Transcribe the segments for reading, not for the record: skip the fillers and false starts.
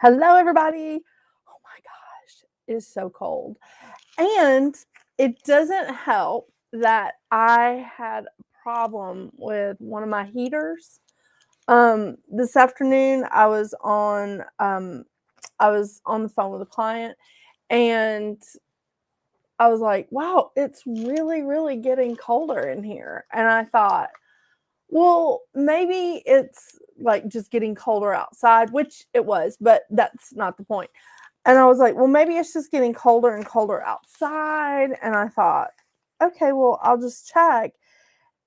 Hello, everybody. Oh my gosh, it is so cold. And it doesn't help that I had a problem with one of my heaters. This afternoon I was on the phone with a client, and I was like, wow, it's really, really getting colder in here. And I thought, well, maybe it's like just getting colder outside, which it was, but that's not the point. And I was like, well, maybe it's just getting colder and colder outside. And I thought, okay, well, I'll just check.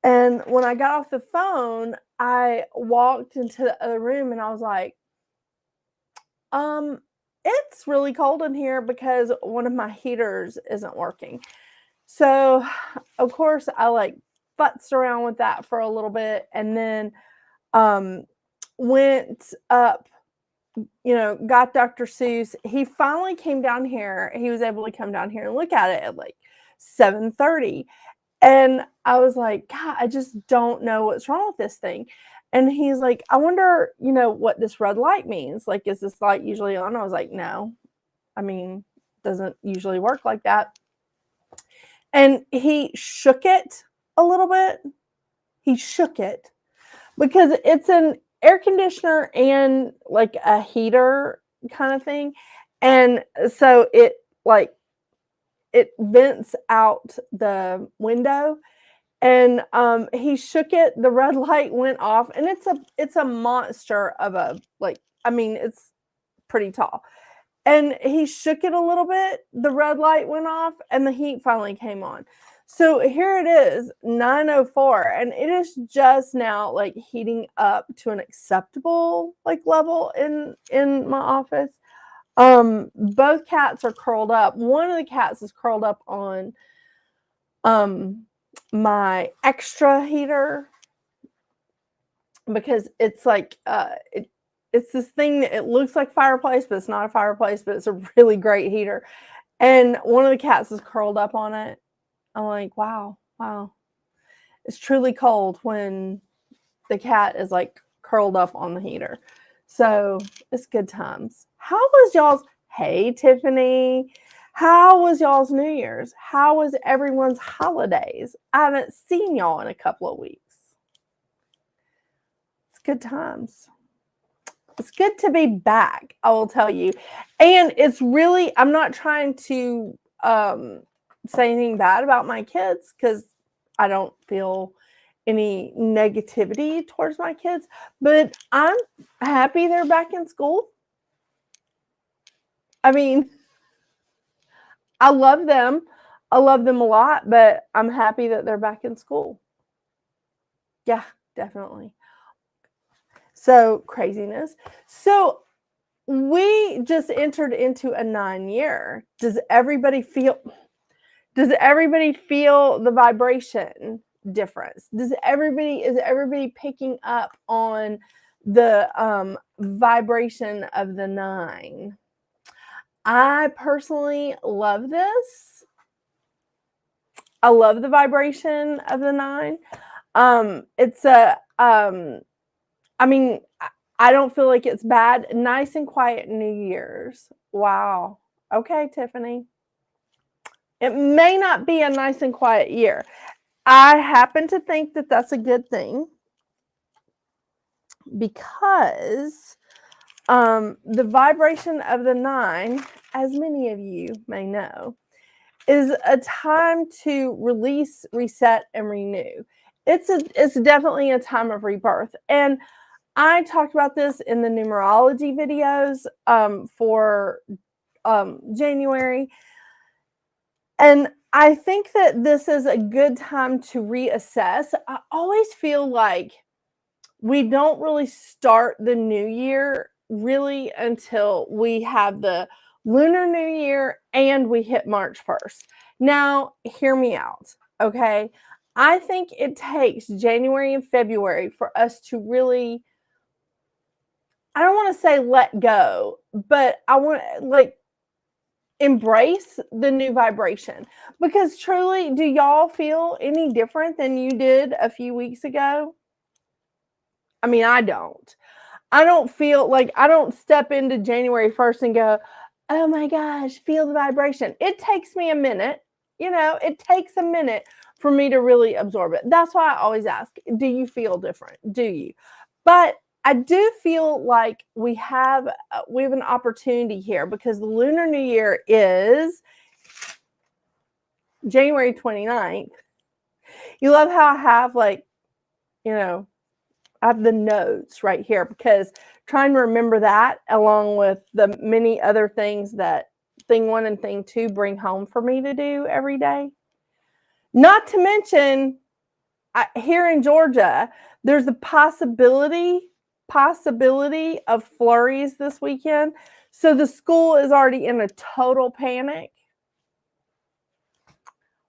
And when I got off the phone, I walked into the other room and I was like, it's really cold in here because one of my heaters isn't working. So, of course, I like futzed around with that for a little bit, and then went up, got Dr. Seuss. He finally came down here. He was able to come down here and look at it at like 7:30. And I was like, God, I just don't know what's wrong with this thing. And he's like, I wonder, what this red light means. Like, is this light usually on? I was like, no. I mean, doesn't usually work like that. And he shook it a little bit. He shook it because it's an air conditioner and like a heater kind of thing. And so it vents out the window. And he shook it, the red light went off, and it's a monster of it's pretty tall. And he shook it a little bit, the red light went off, and the heat finally came on. So here it is, 9:04, and it is just now like heating up to an acceptable level in my office. Both cats are curled up. One of the cats is curled up on my extra heater because it's like it's this thing that it looks like fireplace, but it's not a fireplace, but it's a really great heater. And one of the cats is curled up on it. I'm like, wow. It's truly cold when the cat is like curled up on the heater. So it's good times. How was y'all's? Hey, Tiffany. How was y'all's New Year's? How was everyone's holidays? I haven't seen y'all in a couple of weeks. It's good times. It's good to be back, I will tell you. And it's really, I'm not trying to say anything bad about my kids because I don't feel any negativity towards my kids, but I'm happy they're back in school. I mean, I love them. I love them a lot, but I'm happy that they're back in school. Yeah, definitely. So craziness. So we just entered into a 9-year. Does everybody feel the vibration difference? Is everybody picking up on the vibration of the 9? I personally love this. I love the vibration of the 9. It's a I mean, I don't feel like it's bad. Nice and quiet New Year's. Wow. Okay, Tiffany. It may not be a nice and quiet year. I happen to think that that's a good thing because the vibration of the 9, as many of you may know, is a time to release, reset, and renew. It's definitely a time of rebirth. And I talked about this in the numerology videos for January. And I think that this is a good time to reassess. I always feel like we don't really start the new year really until we have the Lunar New Year and we hit March 1st. Now, hear me out, okay? I think it takes January and February for us to really, I don't want to say let go, but I want to embrace the new vibration. Because truly, do y'all feel any different than you did a few weeks ago? I mean, I don't. I don't feel like I don't step into January 1st and go, oh my gosh, feel the vibration. It takes me a minute. It takes a minute for me to really absorb it. That's why I always ask, do you feel different? Do you? But I do feel like we have an opportunity here because the Lunar New Year is January 29th. You love how I have I have the notes right here because trying to remember that along with the many other things that thing 1 and thing 2 bring home for me to do every day. Not to mention, here in Georgia, there's the possibility of flurries this weekend. So the school is already in a total panic.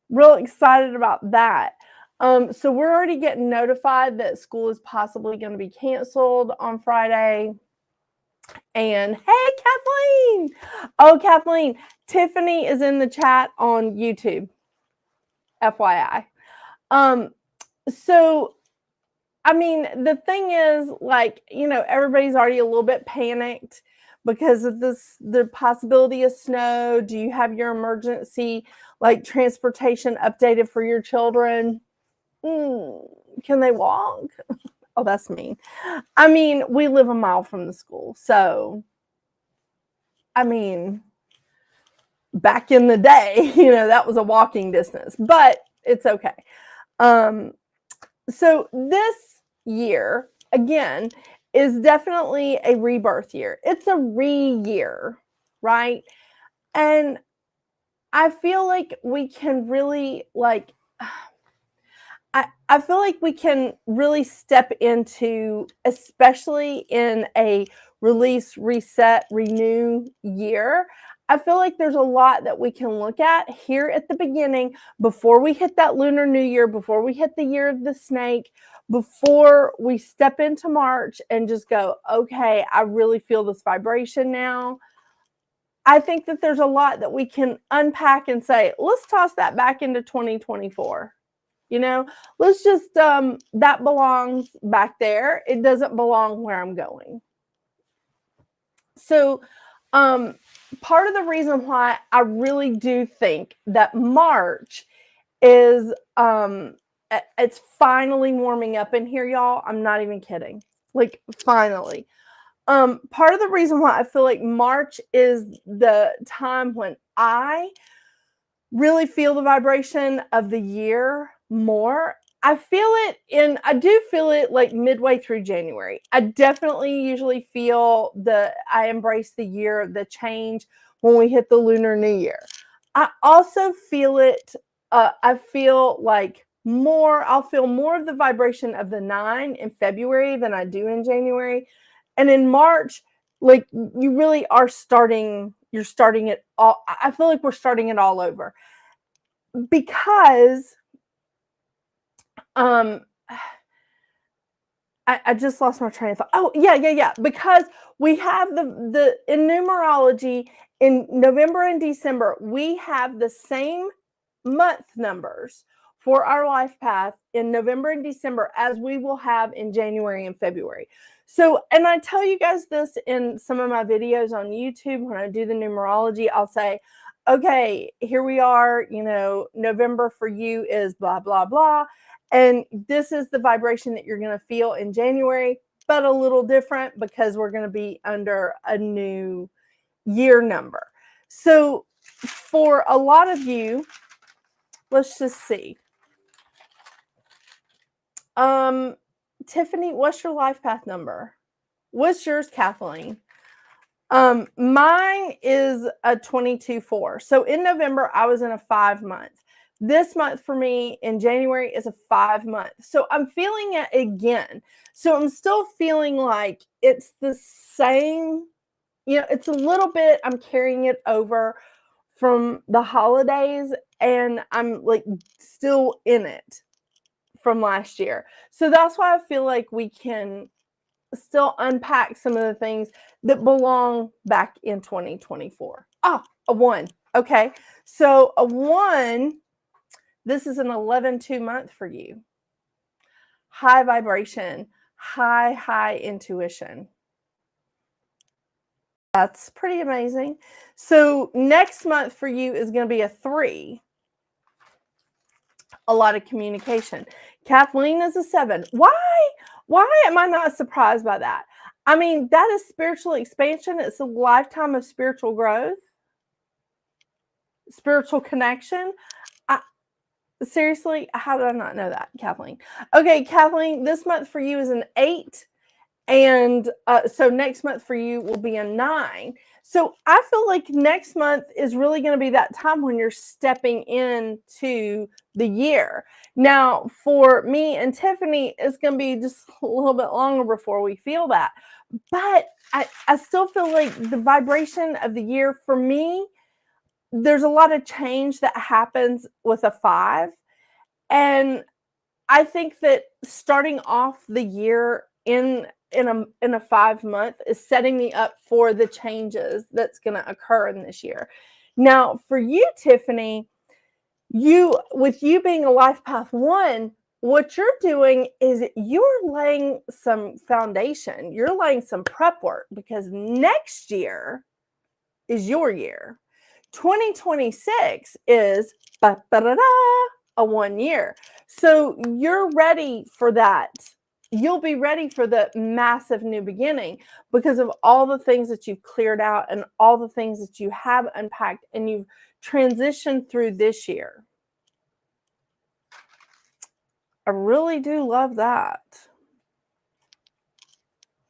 Real excited about that. So we're already getting notified that school is possibly going to be canceled on Friday. And hey, Kathleen! Oh, Kathleen, Tiffany is in the chat on YouTube. FYI. So, I mean, the thing is, everybody's already a little bit panicked because of the possibility of snow. Do you have your emergency, transportation updated for your children? Can they walk? Oh, that's mean. I mean, we live a mile from the school. So, I mean, back in the day, that was a walking distance, but it's okay. So this year, again, is definitely a rebirth year. It's a re-year, right? And I feel like we can really I feel like we can really step into, especially in a release, reset, renew year. I feel like there's a lot that we can look at here at the beginning before we hit that Lunar New Year, before we hit the year of the snake, before we step into March and just go, okay, I really feel this vibration now. I think that there's a lot that we can unpack and say, let's toss that back into 2024. Let's just, that belongs back there. It doesn't belong where I'm going. So, part of the reason why I really do think that March is, it's finally warming up in here, y'all. I'm not even kidding. Finally. Part of the reason why I feel like March is the time when I really feel the vibration of the year more. I do feel it midway through January. I definitely usually feel I embrace the year, the change when we hit the Lunar New Year. I also feel it, I feel I'll feel more of the vibration of the 9 in February than I do in January. And in March, you really are you're starting it all. I feel like we're starting it all over because I just lost my train of thought. Oh, yeah. Because we have the in numerology in November and December, we have the same month numbers for our life path in November and December as we will have in January and February. So, and I tell you guys this in some of my videos on YouTube when I do the numerology, I'll say, okay, here we are, November for you is blah, blah, blah. And this is the vibration that you're going to feel in January, but a little different because we're going to be under a new year number. So for a lot of you, let's just see. Tiffany, what's your life path number? What's yours, Kathleen? Mine is a 22-4. So in November, I was in a 5 month. This month for me in January is a 5 month. So I'm feeling it again. So I'm still feeling like it's the same, it's a little bit, I'm carrying it over from the holidays and I'm still in it from last year. So that's why I feel like we can still unpack some of the things that belong back in 2024. Ah, a 1. Okay. So a 1, this is an 11-2 month for you. High vibration, high intuition. That's pretty amazing. So next month for you is going to be a 3. A lot of communication. Kathleen is a 7. Why am I not surprised by that? I mean, that is spiritual expansion. It's a lifetime of spiritual growth, spiritual connection. Seriously, how did I not know that, Kathleen? Okay, Kathleen, this month for you is an 8. And so next month for you will be a 9. So I feel like next month is really going to be that time when you're stepping into the year. Now, for me and Tiffany, it's going to be just a little bit longer before we feel that. But I still feel like the vibration of the year for me, there's a lot of change that happens with a 5. And I think that starting off the year in a 5 month is setting me up for the changes that's going to occur in this year. Now, for you, Tiffany, with you being a life path 1, what you're doing is you're laying some foundation. You're laying some prep work because next year is your year. 2026 is a 1 year. So you're ready for that. You'll be ready for the massive new beginning because of all the things that you've cleared out and all the things that you have unpacked and you've transitioned through this year. I really do love that.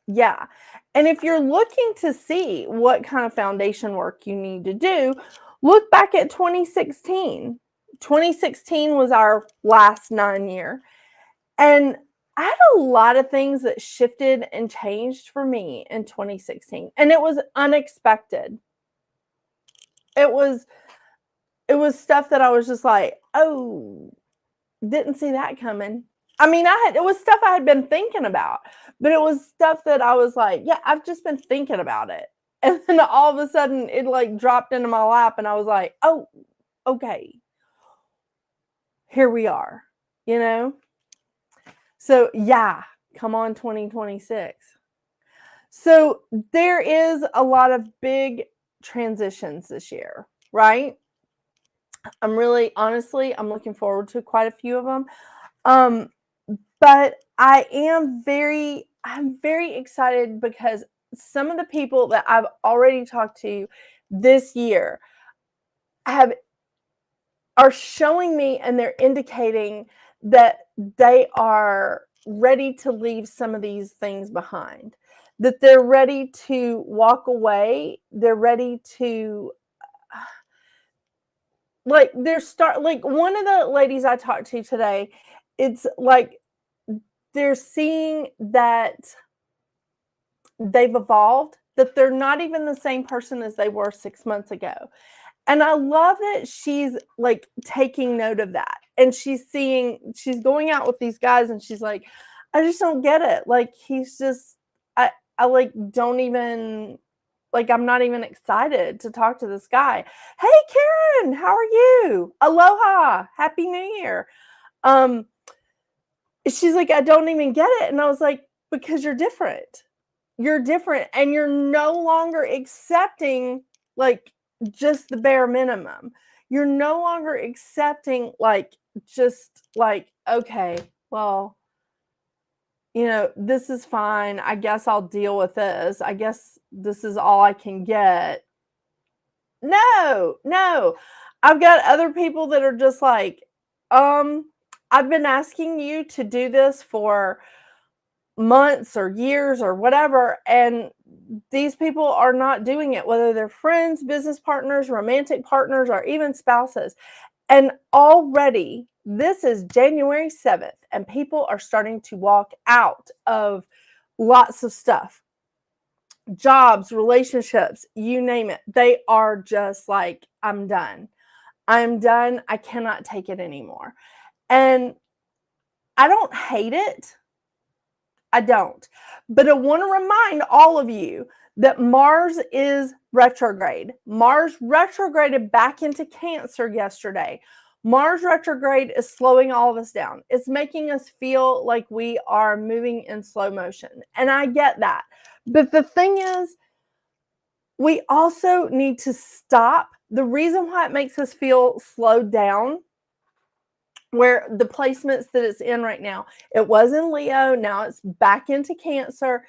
Yeah. And if you're looking to see what kind of foundation work you need to do, look back at 2016. 2016 was our last 9 year. And I had a lot of things that shifted and changed for me in 2016. And it was unexpected. It was stuff that I was just like, oh, didn't see that coming. I mean, it was stuff I had been thinking about, but it was stuff that I was like, yeah, I've just been thinking about it. And then all of a sudden it like dropped into my lap and I was like, oh, okay, here we are, you know? So yeah, come on 2026. So there is a lot of big transitions this year, right? I'm looking forward to quite a few of them. But I'm very excited because some of the people that I've already talked to this year are showing me and they're indicating that they are ready to leave some of these things behind, that they're ready to walk away. They're ready to like one of the ladies I talked to today, it's like they're seeing that they've evolved, that they're not even the same person as they were 6 months ago. And I love that she's like taking note of that. And she's going out with these guys and she's like, I just don't get it. Like, he's just, I like don't even, like, I'm not even excited to talk to this guy. Hey, Karen, how are you? Aloha, Happy New Year. She's like, I don't even get it. And I was like, because you're different. You're different. And you're no longer accepting like just the bare minimum. You're no longer accepting like just like, okay, well, you know, this is fine. I guess I'll deal with this. I guess this is all I can get. No. I've got other people that are just like, I've been asking you to do this for months or years or whatever, and these people are not doing it, whether they're friends, business partners, romantic partners, or even spouses. And already, this is January 7th, and people are starting to walk out of lots of stuff. Jobs, relationships, you name it. They are just like, I'm done. I'm done. I cannot take it anymore. And I don't hate it. I don't. But I want to remind all of you that Mars is retrograde. Mars retrograded back into Cancer yesterday. Mars retrograde is slowing all of us down. It's making us feel like we are moving in slow motion. And I get that. But the thing is, We also need to stop. The reason why it makes us feel slowed down, where the placements that it's in right now, it was in Leo, now it's back into Cancer.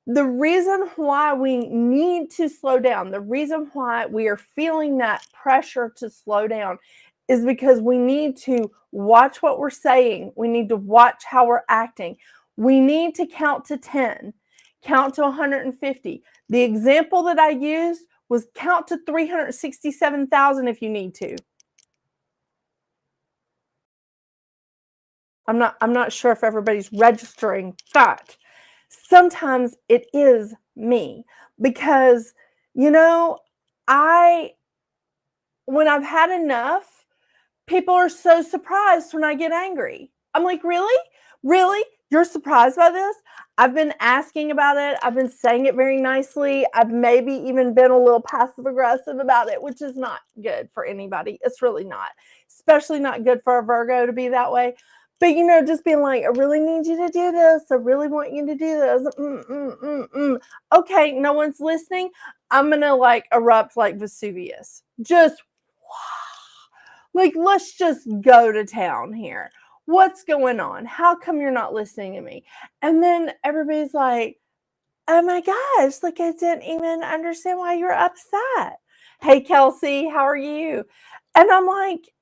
The reason why we need to slow down, the reason why we are feeling that pressure to slow down is because we need to watch what we're saying. We need to watch how we're acting. We need to count to 10, count to 150. The example that I used was count to 367,000 if you need to. I'm not sure if everybody's registering that. Sometimes it is me because, you know, when I've had enough, people are so surprised when I get angry. I'm like, really? Really? You're surprised by this? I've been asking about it. I've been saying it very nicely. I've maybe even been a little passive aggressive about it, which is not good for anybody. It's really not, especially not good for a Virgo to be that way. But, you know, just being like, I really need you to do this. I really want you to do this. Okay, no one's listening. I'm going to like erupt like Vesuvius. Just, like, let's just go to town here. What's going on? How come you're not listening to me? And then everybody's like, oh my gosh, like I didn't even understand why you're upset. Hey, Kelsey, how are you? And I'm like,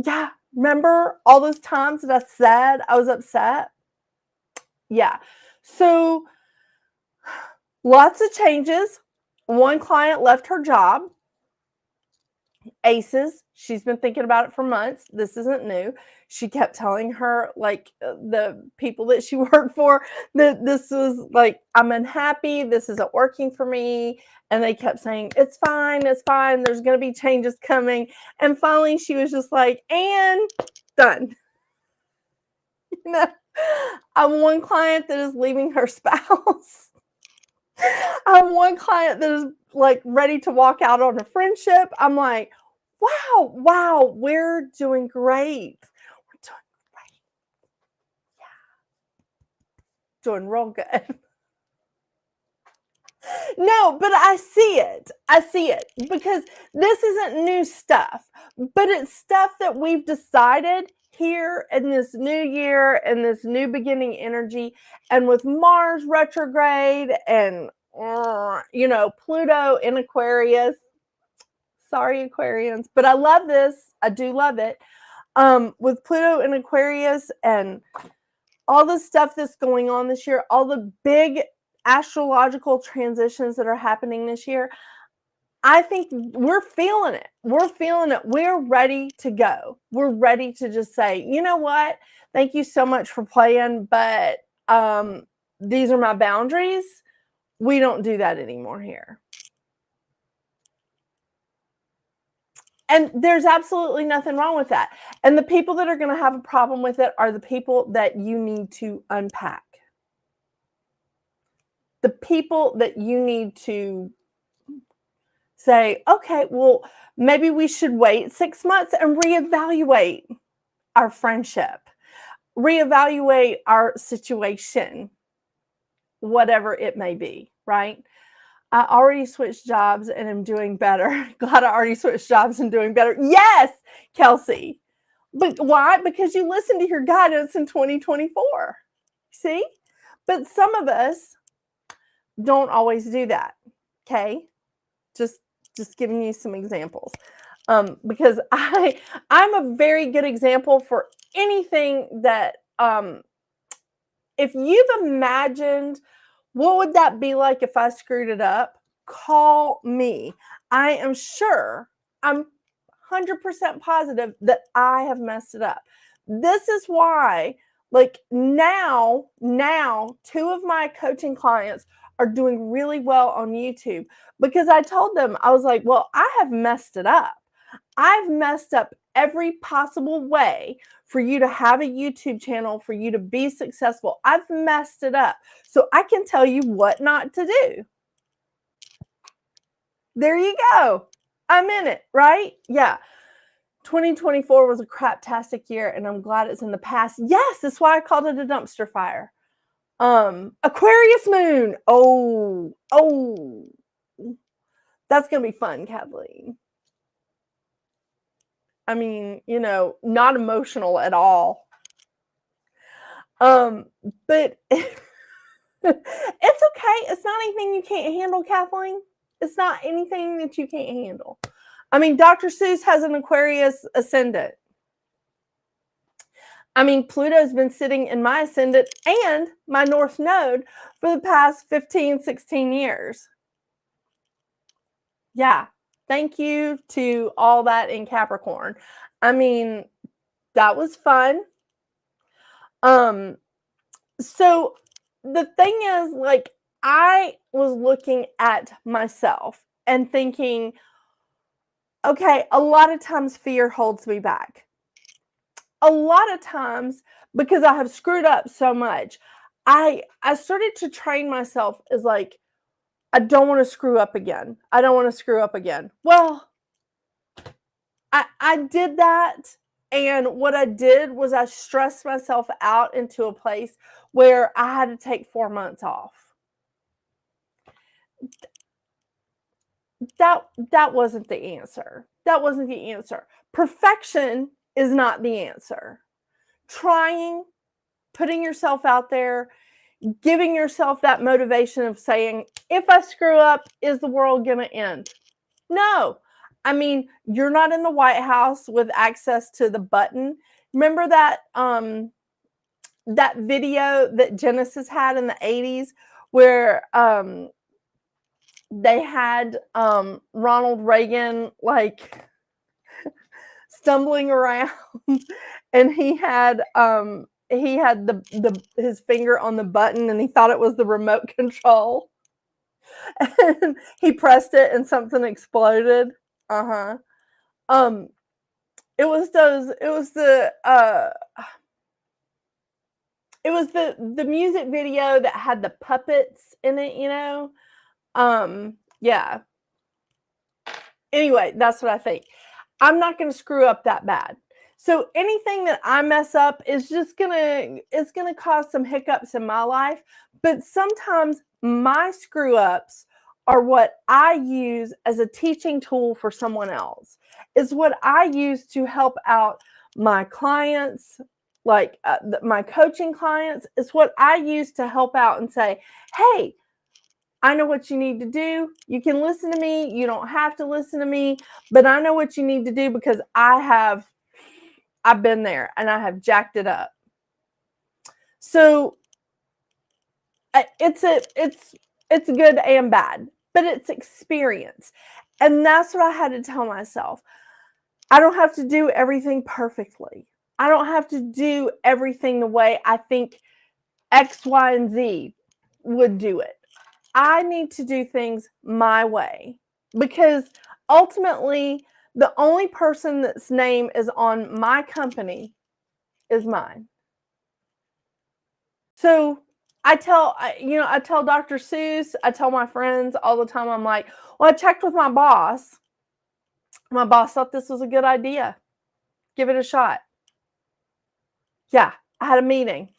yeah. Remember all those times that I said I was upset? Yeah. So lots of changes. One client left her job. Aces, she's been thinking about it for months. This isn't new. She kept telling her, like, the people that she worked for, that this was like, I'm unhappy. This isn't working for me. And they kept saying, it's fine. It's fine. There's going to be changes coming. And finally, she was just like, and done. You know, I'm one client that is leaving her spouse. I'm one client that is like ready to walk out on a friendship. I'm like, wow, we're doing great. We're doing great. Yeah. Doing real good. No, but I see it. Because this isn't new stuff, but it's stuff that we've decided here in this new year and this new beginning energy, and with Mars retrograde and you know, Pluto in Aquarius. Sorry, Aquarians, but I love this. I do love it. With Pluto in Aquarius and all the stuff that's going on this year, all the big astrological transitions that are happening this year, I think we're feeling it. We're feeling it. We're ready to go. We're ready to just say, you know what? Thank you so much for playing, but these are my boundaries. We don't do that anymore here. And there's absolutely nothing wrong with that. And the people that are going to have a problem with it are the people that you need to unpack. The people that you need to say, okay, well, maybe we should wait 6 months and reevaluate our friendship, reevaluate our situation, whatever it may be, right? I already switched jobs and am doing better. Glad I already switched jobs and doing better. Yes, Kelsey. But why? Because you listened to your guidance in 2024. See? But some of us don't always do that. Okay? Just giving you some examples. Because I'm a very good example for anything that if you've imagined what would that be like if I screwed it up, call me. I am sure, I'm 100% positive that I have messed it up. This is why, like now, 2 of my coaching clients are doing really well on YouTube, because I told them, I was like, well, I have messed it up. I've messed up every possible way for you to have a YouTube channel, for you to be successful. I've messed it up. So I can tell you what not to do. There you go. I'm in it, right? Yeah. 2024 was a craptastic year, and I'm glad it's in the past. Yes, that's why I called it a dumpster fire. Aquarius moon. Oh, that's going to be fun, Kathleen. I mean, not emotional at all. But it's okay. It's not anything you can't handle, Kathleen. It's not anything that you can't handle. I mean, Dr. Seuss has an Aquarius ascendant. I mean, Pluto's been sitting in my ascendant and my North Node for the past 15, 16 years. Yeah. Thank you to all that in Capricorn. I mean, that was fun. So the thing is, like, I was looking at myself and thinking, okay, a lot of times fear holds me back. A lot of times, because I have screwed up so much, I started to train myself as like, I don't want to screw up again. I don't want to screw up again. Well, I did that. And what I did was I stressed myself out into a place where I had to take 4 months off. That wasn't the answer. That wasn't the answer. Perfection is not the answer. Trying, putting yourself out there, giving yourself that motivation of saying, if I screw up, is the world going to end? No. I mean, you're not in the White House with access to the button. Remember that that video that Genesis had in the 80s where they had Ronald Reagan like stumbling around and he had his finger on the button and he thought it was the remote control. And he pressed it and something exploded. It was the music video that had the puppets in it, yeah. Anyway, that's what I think. I'm not going to screw up that bad. So anything that I mess up is just it's gonna cause some hiccups in my life. But sometimes my screw ups are what I use as a teaching tool for someone else. It's what I use to help out my clients, like my coaching clients. It's what I use to help out and say, hey, I know what you need to do. You can listen to me. You don't have to listen to me, but I know what you need to do because I've been there and I have jacked it up. So it's good and bad, but it's experience. And that's what I had to tell myself. I don't have to do everything perfectly. I don't have to do everything the way I think X, Y, and Z would do it. I need to do things my way because ultimately the only person that's name is on my company is mine. So I tell Dr. Seuss, I tell my friends all the time, I'm like, well, I checked with my boss. My boss thought this was a good idea. Give it a shot. Yeah, I had a meeting.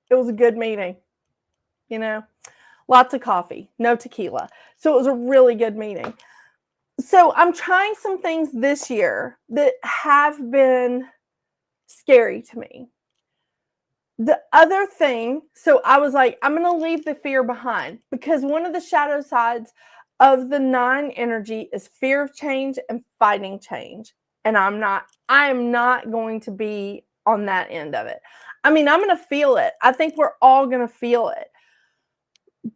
It was a good meeting, lots of coffee, no tequila. So it was a really good meeting. So I'm trying some things this year that have been scary to me. The other thing, so I was like, I'm going to leave the fear behind because one of the shadow sides of the 9 energy is fear of change and fighting change. And I am not going to be on that end of it. I mean, I'm going to feel it. I think we're all going to feel it.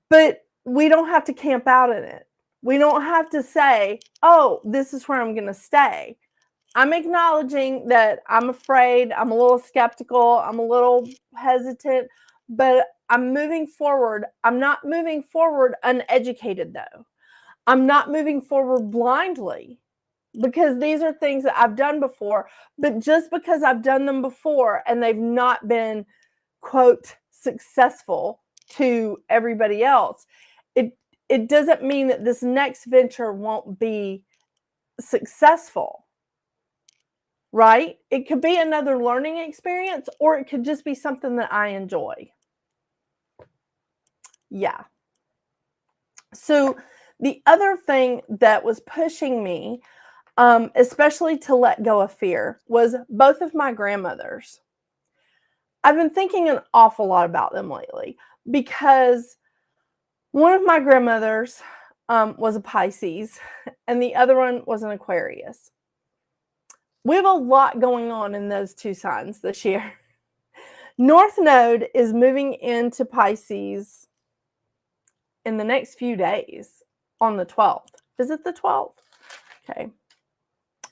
But we don't have to camp out in it. We don't have to say, oh, this is where I'm going to stay. I'm acknowledging that I'm afraid, I'm a little skeptical, I'm a little hesitant, but I'm moving forward. I'm not moving forward uneducated, though. I'm not moving forward blindly because these are things that I've done before. But just because I've done them before and they've not been, quote, successful to everybody else, it doesn't mean that this next venture won't be successful. Right? It could be another learning experience, or it could just be something that I enjoy. Yeah. So the other thing that was pushing me, especially to let go of fear, was both of my grandmothers. I've been thinking an awful lot about them lately because one of my grandmothers was a Pisces and the other one was an Aquarius. We have a lot going on in those two signs this year. North Node is moving into Pisces in the next few days on the 12th. Is it the 12th? Okay.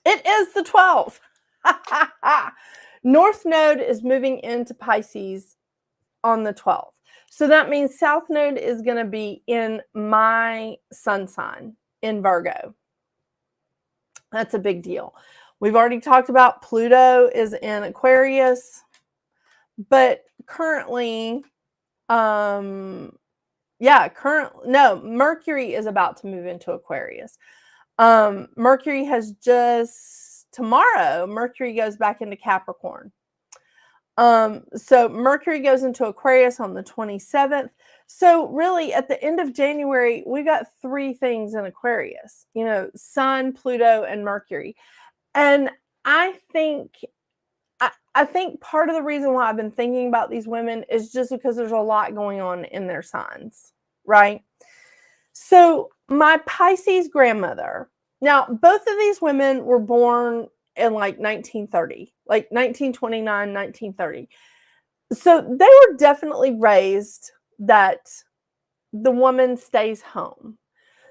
It is the 12th. North Node is moving into Pisces on the 12th. So that means South Node is going to be in my sun sign in Virgo. That's a big deal. We've already talked about Pluto is in Aquarius, but currently, Mercury is about to move into Aquarius. Mercury has tomorrow, Mercury goes back into Capricorn. So Mercury goes into Aquarius on the 27th. So really at the end of January, we got 3 things in Aquarius, Sun, Pluto, and Mercury. And I think part of the reason why I've been thinking about these women is just because there's a lot going on in their signs, right? So my Pisces grandmother, now both of these women were born in like 1930, like 1929, 1930. So they were definitely raised that the woman stays home.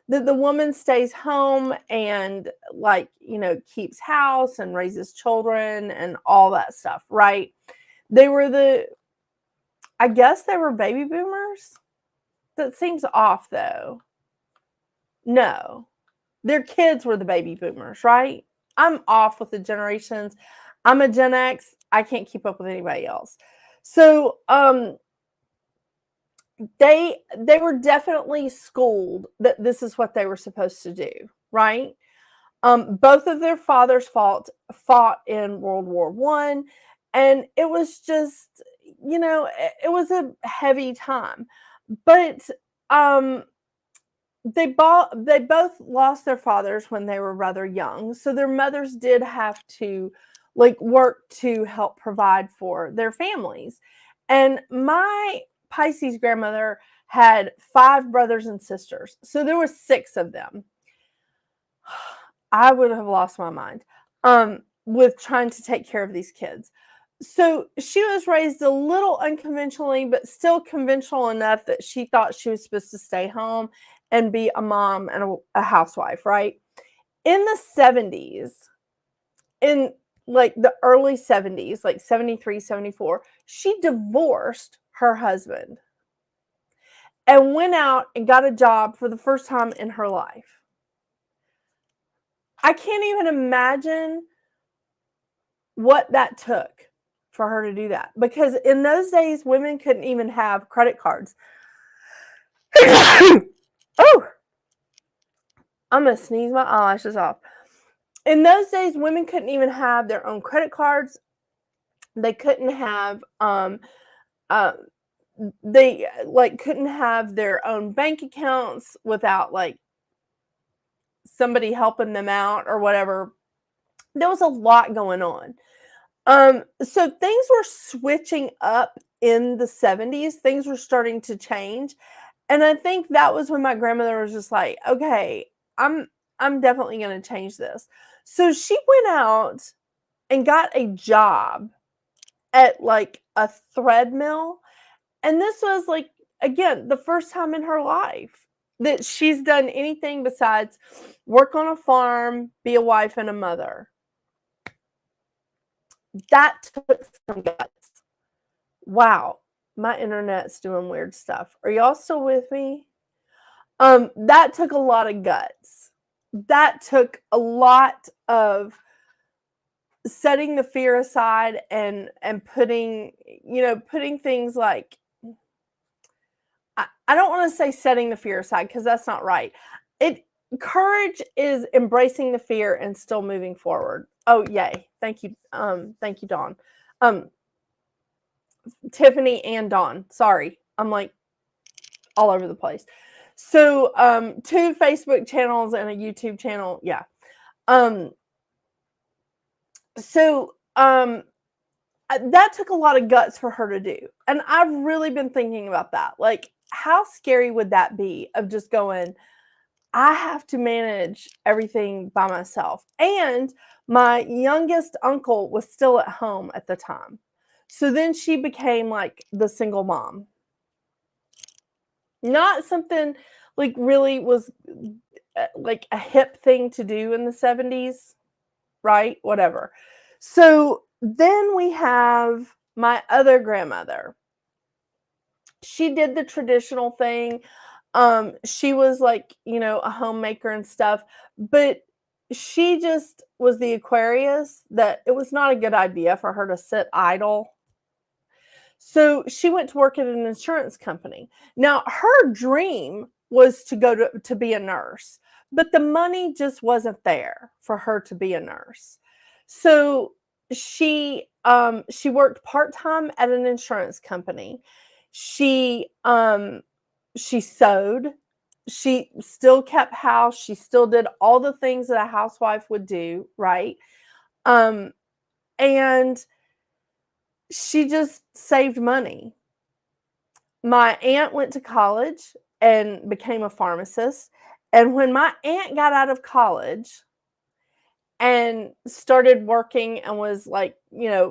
That the woman stays home and keeps house and raises children and all that stuff, right? I guess they were baby boomers. That seems off though. No, their kids were the baby boomers, right? I'm off with the generations. I'm a Gen X. I can't keep up with anybody else. So, they were definitely schooled that this is what they were supposed to do, right? Both of their fathers fought in World War I, and it was just, it was a heavy time. But they both lost their fathers when they were rather young, so their mothers did have to work to help provide for their families. And my Pisces grandmother had 5 brothers and sisters, so there were 6 of them. I would have lost my mind with trying to take care of these kids. So she was raised a little unconventionally, but still conventional enough that she thought she was supposed to stay home and be a mom and a housewife, right? In the 70s, in the early 70s, like 73, 74, she divorced her husband and went out and got a job for the first time in her life. I can't even imagine what that took for her to do that, because in those days, women couldn't even have credit cards. Oh, I'm going to sneeze my eyelashes off. In those days, women couldn't even have their own credit cards. They couldn't have, they couldn't have their own bank accounts without somebody helping them out or whatever. There was a lot going on. So things were switching up in the 70s. Things were starting to change. And I think that was when my grandmother was just like, okay, I'm definitely going to change this. So she went out and got a job at a thread mill. And this was again, the first time in her life that she's done anything besides work on a farm, be a wife and a mother. That took some guts. Wow, my internet's doing weird stuff. Are y'all still with me? That took a lot of guts. That took a lot of setting the fear aside and putting things like, I don't want to say setting the fear aside because that's not right. Courage is embracing the fear and still moving forward. Oh, yay. Thank you. Thank you, Dawn. Tiffany and Dawn. Sorry. I'm all over the place. So 2 Facebook channels and a YouTube channel. Yeah. So that took a lot of guts for her to do. And I've really been thinking about that. Like, how scary would that be of just going, I have to manage everything by myself. And my youngest uncle was still at home at the time. So then she became like the single mom. Not something like really was like a hip thing to do in the 70s, right? Whatever. So then we have my other grandmother. She did the traditional thing. She was like, a homemaker and stuff, but she just was the Aquarius that it was not a good idea for her to sit idle. So she went to work at an insurance company. Now, her dream was to go to be a nurse, but the money just wasn't there for her to be a nurse. So she worked part-time at an insurance company. She sewed. She still kept house. She still did all the things that a housewife would do, right? And she just saved money. My aunt went to college and became a pharmacist. And when my aunt got out of college and started working and was like,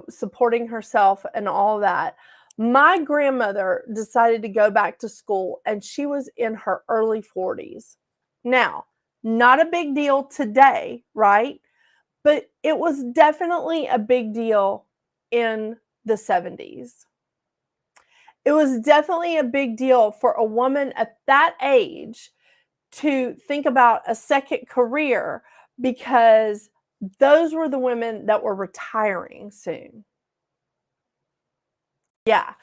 supporting herself and all that, my grandmother decided to go back to school and she was in her early 40s. Now, not a big deal today, right? But it was definitely a big deal in the 70s. It was definitely a big deal for a woman at that age to think about a second career because those were the women that were retiring soon. Yeah.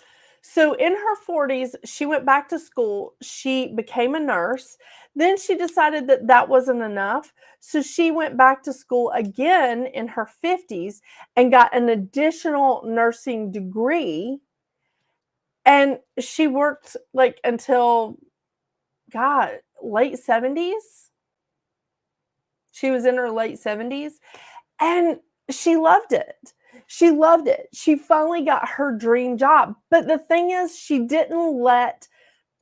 So in her 40s, she went back to school. She became a nurse. Then she decided that that wasn't enough. So she went back to school again in her 50s and got an additional nursing degree. And she worked like until, God, late 70s. She was in her late 70s and she loved it. She loved it. She finally got her dream job. But the thing is, she didn't let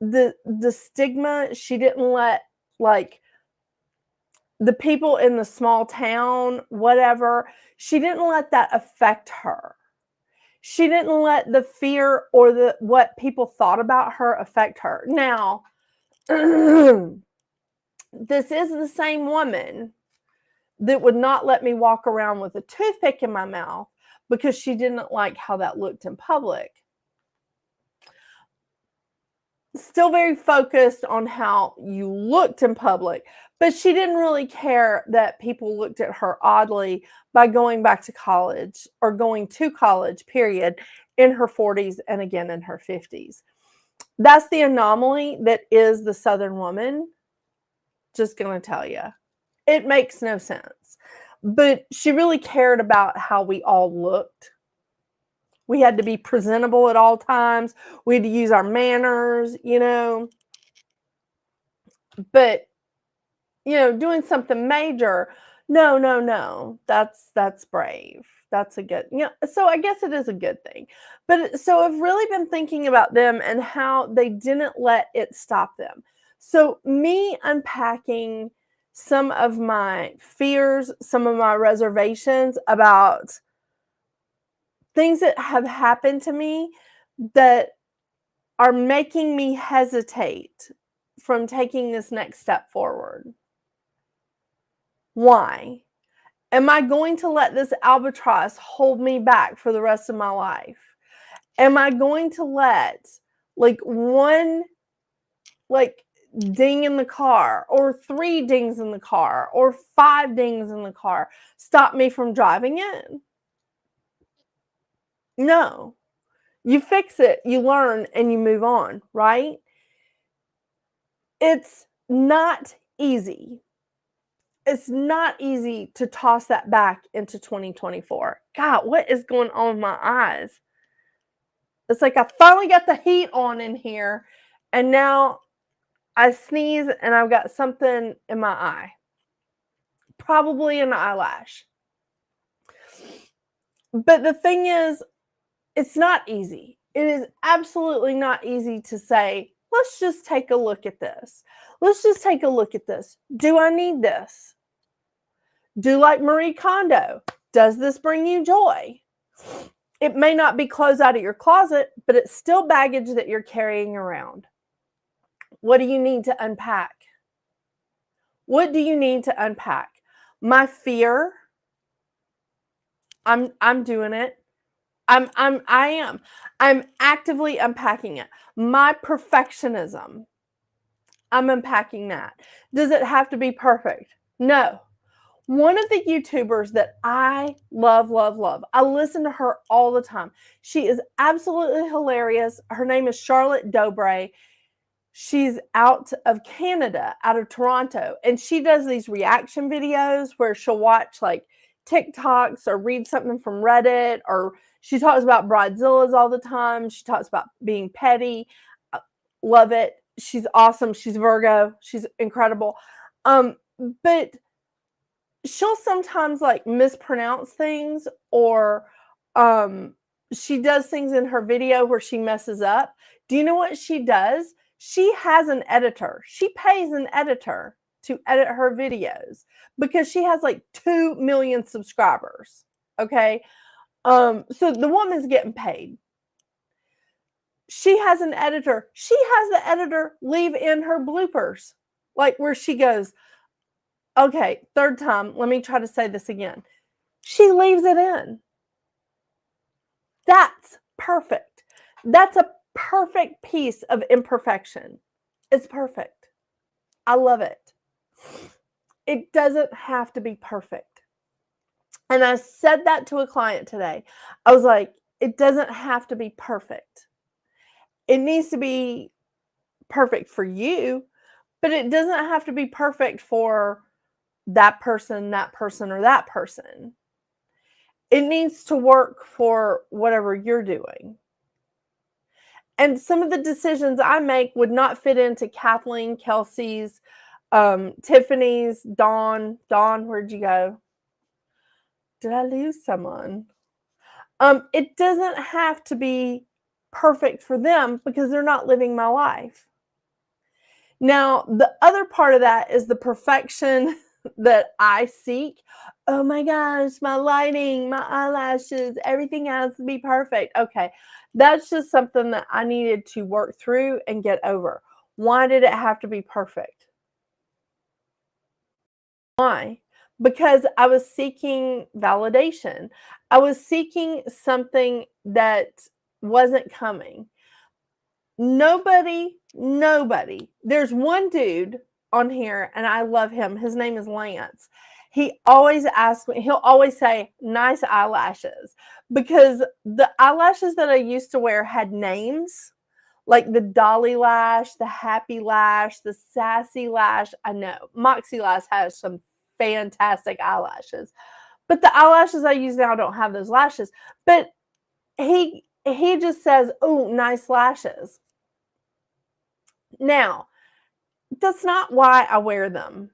the stigma, she didn't let like the people in the small town, whatever, she didn't let that affect her. She didn't let the fear or the what people thought about her affect her. Now, this is the same woman that would not let me walk around with a toothpick in my mouth because she didn't like how that looked in public. Still very focused on how you looked in public, but she didn't really care that people looked at her oddly by going back to college or going to college, period, in her 40s and again in her 50s. That's the anomaly that is the Southern woman. Just going to tell you. It makes no sense. But she really cared about how we all looked. We had to be presentable at all times. We had to use our manners, But, doing something major, no. That's brave. That's a good, so I guess it is a good thing. But so I've really been thinking about them and how they didn't let it stop them. So me unpacking some of my fears, some of my reservations about things that have happened to me that are making me hesitate from taking this next step forward. Why? Am I going to let this albatross hold me back for the rest of my life? Am I going to let one ding in the car or 3 dings in the car or 5 dings in the car stop me from driving it? No. You fix it, you learn, and you move on, right? It's not easy. It's not easy to toss that back into 2024. God, what is going on with my eyes? It's like I finally got the heat on in here, and now I sneeze and I've got something in my eye, probably an eyelash. But the thing is, it's not easy. It is absolutely not easy to say, let's just take a look at this. Let's just take a look at this. Do I need this? Do like Marie Kondo. Does this bring you joy? It may not be clothes out of your closet, but it's still baggage that you're carrying around. What do you need to unpack? What do you need to unpack? My fear. I'm doing it. I am. I'm actively unpacking it. My perfectionism. I'm unpacking that. Does it have to be perfect? No. One of the YouTubers that I love, I listen to her all the time. She is absolutely hilarious. Her name is Charlotte Dobre. She's out of Canada, out of Toronto, and she does these reaction videos where she'll watch like TikToks or read something from Reddit, or she talks about bridezillas all the time. She talks about being petty. Love it. She's awesome. She's Virgo. She's incredible. But she'll sometimes like mispronounce things, or she does things in her video where she messes up. Do you know what she does? She has an editor. She pays an editor to edit her videos because she has like 2 million subscribers. Okay. So the woman's getting paid. She has an editor. She has the editor leave in her bloopers, like where she goes, okay, third time, let me try to say this again. She leaves it in. That's perfect. That's a perfect piece of imperfection. It's perfect. I love it. It doesn't have to be perfect. And I said that to a client today. I was like, it doesn't have to be perfect. It needs to be perfect for you, but it doesn't have to be perfect for that person, or that person. It needs to work for whatever you're doing. And some of the decisions I make would not fit into Kathleen, Kelsey's, Tiffany's, Dawn. Dawn, where'd you go? Did I lose someone? It doesn't have to be perfect for them because they're not living my life. Now, the other part of that is the perfection that I seek. Oh my gosh, my lighting, my eyelashes, everything has to be perfect. Okay, that's just something that I needed to work through and get over. Why did it have to be perfect? Why? Because I was seeking validation. I was seeking something that wasn't coming. Nobody. There's one dude on here, and I love him. His name is Lance. He always asks me, he'll always say, nice eyelashes. Because the eyelashes that I used to wear had names, like the Dolly lash, the Happy lash, the Sassy lash. I know, Moxie Lash has some fantastic eyelashes. But the eyelashes I use now don't have those lashes. But he just says, oh, nice lashes. Now, that's not why I wear them.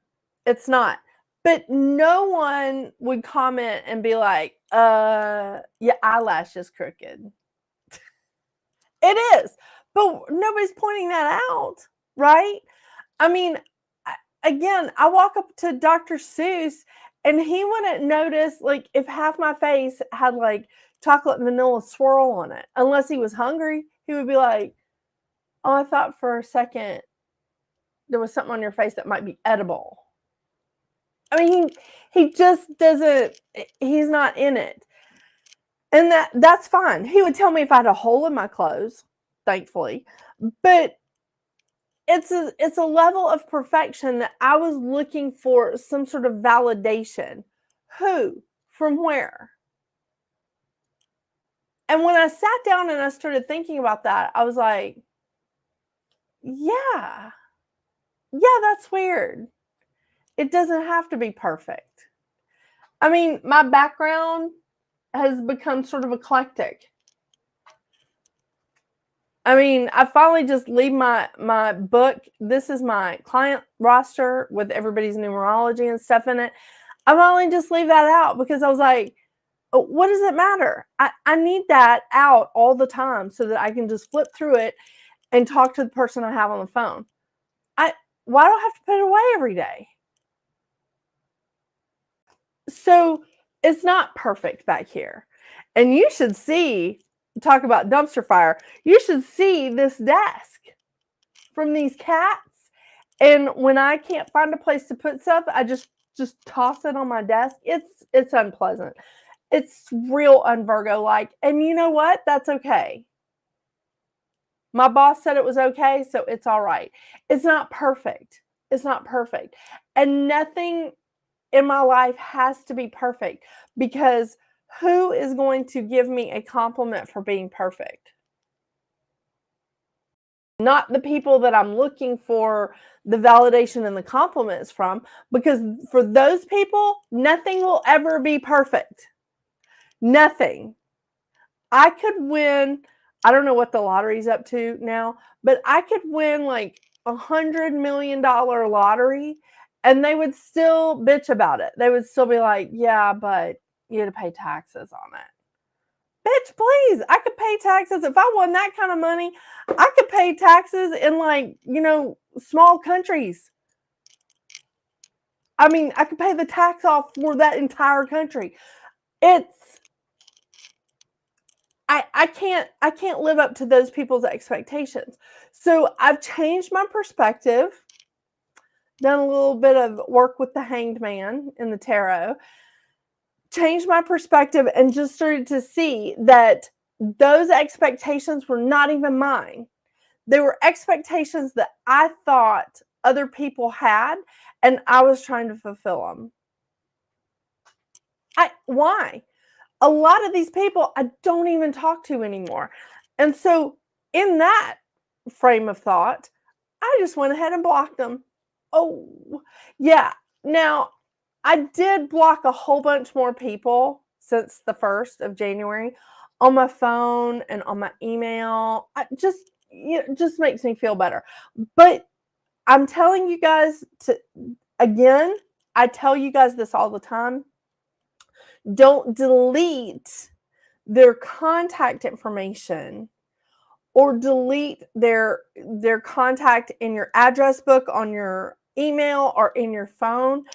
It's not. But no one would comment and be like, your eyelash is crooked. It is. But nobody's pointing that out, right? I mean, again, I walk up to Dr. Seuss and he wouldn't notice like if half my face had like chocolate and vanilla swirl on it. Unless he was hungry, he would be like, oh, I thought for a second there was something on your face that might be edible. I mean, he just doesn't, he's not in it. And that's fine. He would tell me if I had a hole in my clothes, thankfully. But it's a level of perfection that I was looking for some sort of validation. Who? From where? And when I sat down and I started thinking about that, I was like, yeah, that's weird. It doesn't have to be perfect. I mean, my background has become sort of eclectic. I mean, I finally just leave my book. This is my client roster with everybody's numerology and stuff in it. I finally just leave that out because I was like, "Oh, what does it matter? I need that out all the time so that I can just flip through it and talk to the person I have on the phone. Why do I have to put it away every day?" So it's not perfect back here. And you should see, talk about dumpster fire, you should see this desk from these cats. And when I can't find a place to put stuff, I just toss it on my desk. It's unpleasant. It's real un-Virgo like. And you know what? That's okay. My boss said it was okay, so it's all right. It's not perfect. It's not perfect. And nothing in my life has to be perfect, because who is going to give me a compliment for being perfect? Not the people that I'm looking for the validation and the compliments from, because for those people, nothing will ever be perfect. Nothing. I could win, I don't know what the lottery's up to now, but I could win like $100 million lottery and they would still bitch about it. They would still be like, yeah, but you had to pay taxes on it. Bitch, please. I could pay taxes. If I won that kind of money, I could pay taxes in like, small countries. I mean, I could pay the tax off for that entire country. I can't live up to those people's expectations. So I've changed my perspective, done a little bit of work with the Hanged Man in the tarot, changed my perspective and just started to see that those expectations were not even mine. They were expectations that I thought other people had, and I was trying to fulfill them. Why? A lot of these people I don't even talk to anymore. And so in that frame of thought, I just went ahead and blocked them. Oh, yeah. Now, I did block a whole bunch more people since the 1st of January on my phone and on my email. It just makes me feel better. But I'm telling you guys again, I tell you guys this all the time. Don't delete their contact information or delete their contact in your address book, on your email, or in your phone.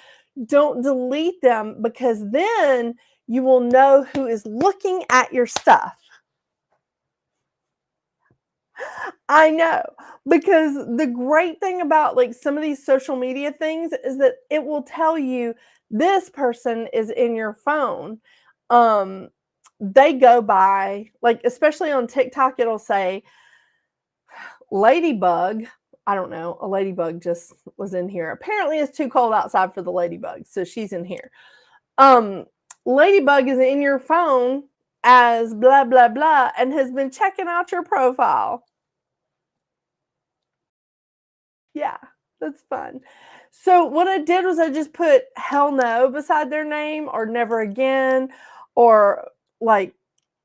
Don't delete them, because then you will know who is looking at your stuff. I know, because the great thing about like some of these social media things is that it will tell you this person is in your phone. They go by, like, especially on TikTok, it'll say ladybug. I don't know. A ladybug just was in here. Apparently it's too cold outside for the ladybug, so she's in here. Ladybug is in your phone as blah, blah, blah, and has been checking out your profile. Yeah, that's fun. So what I did was I just put hell no beside their name, or never again, or like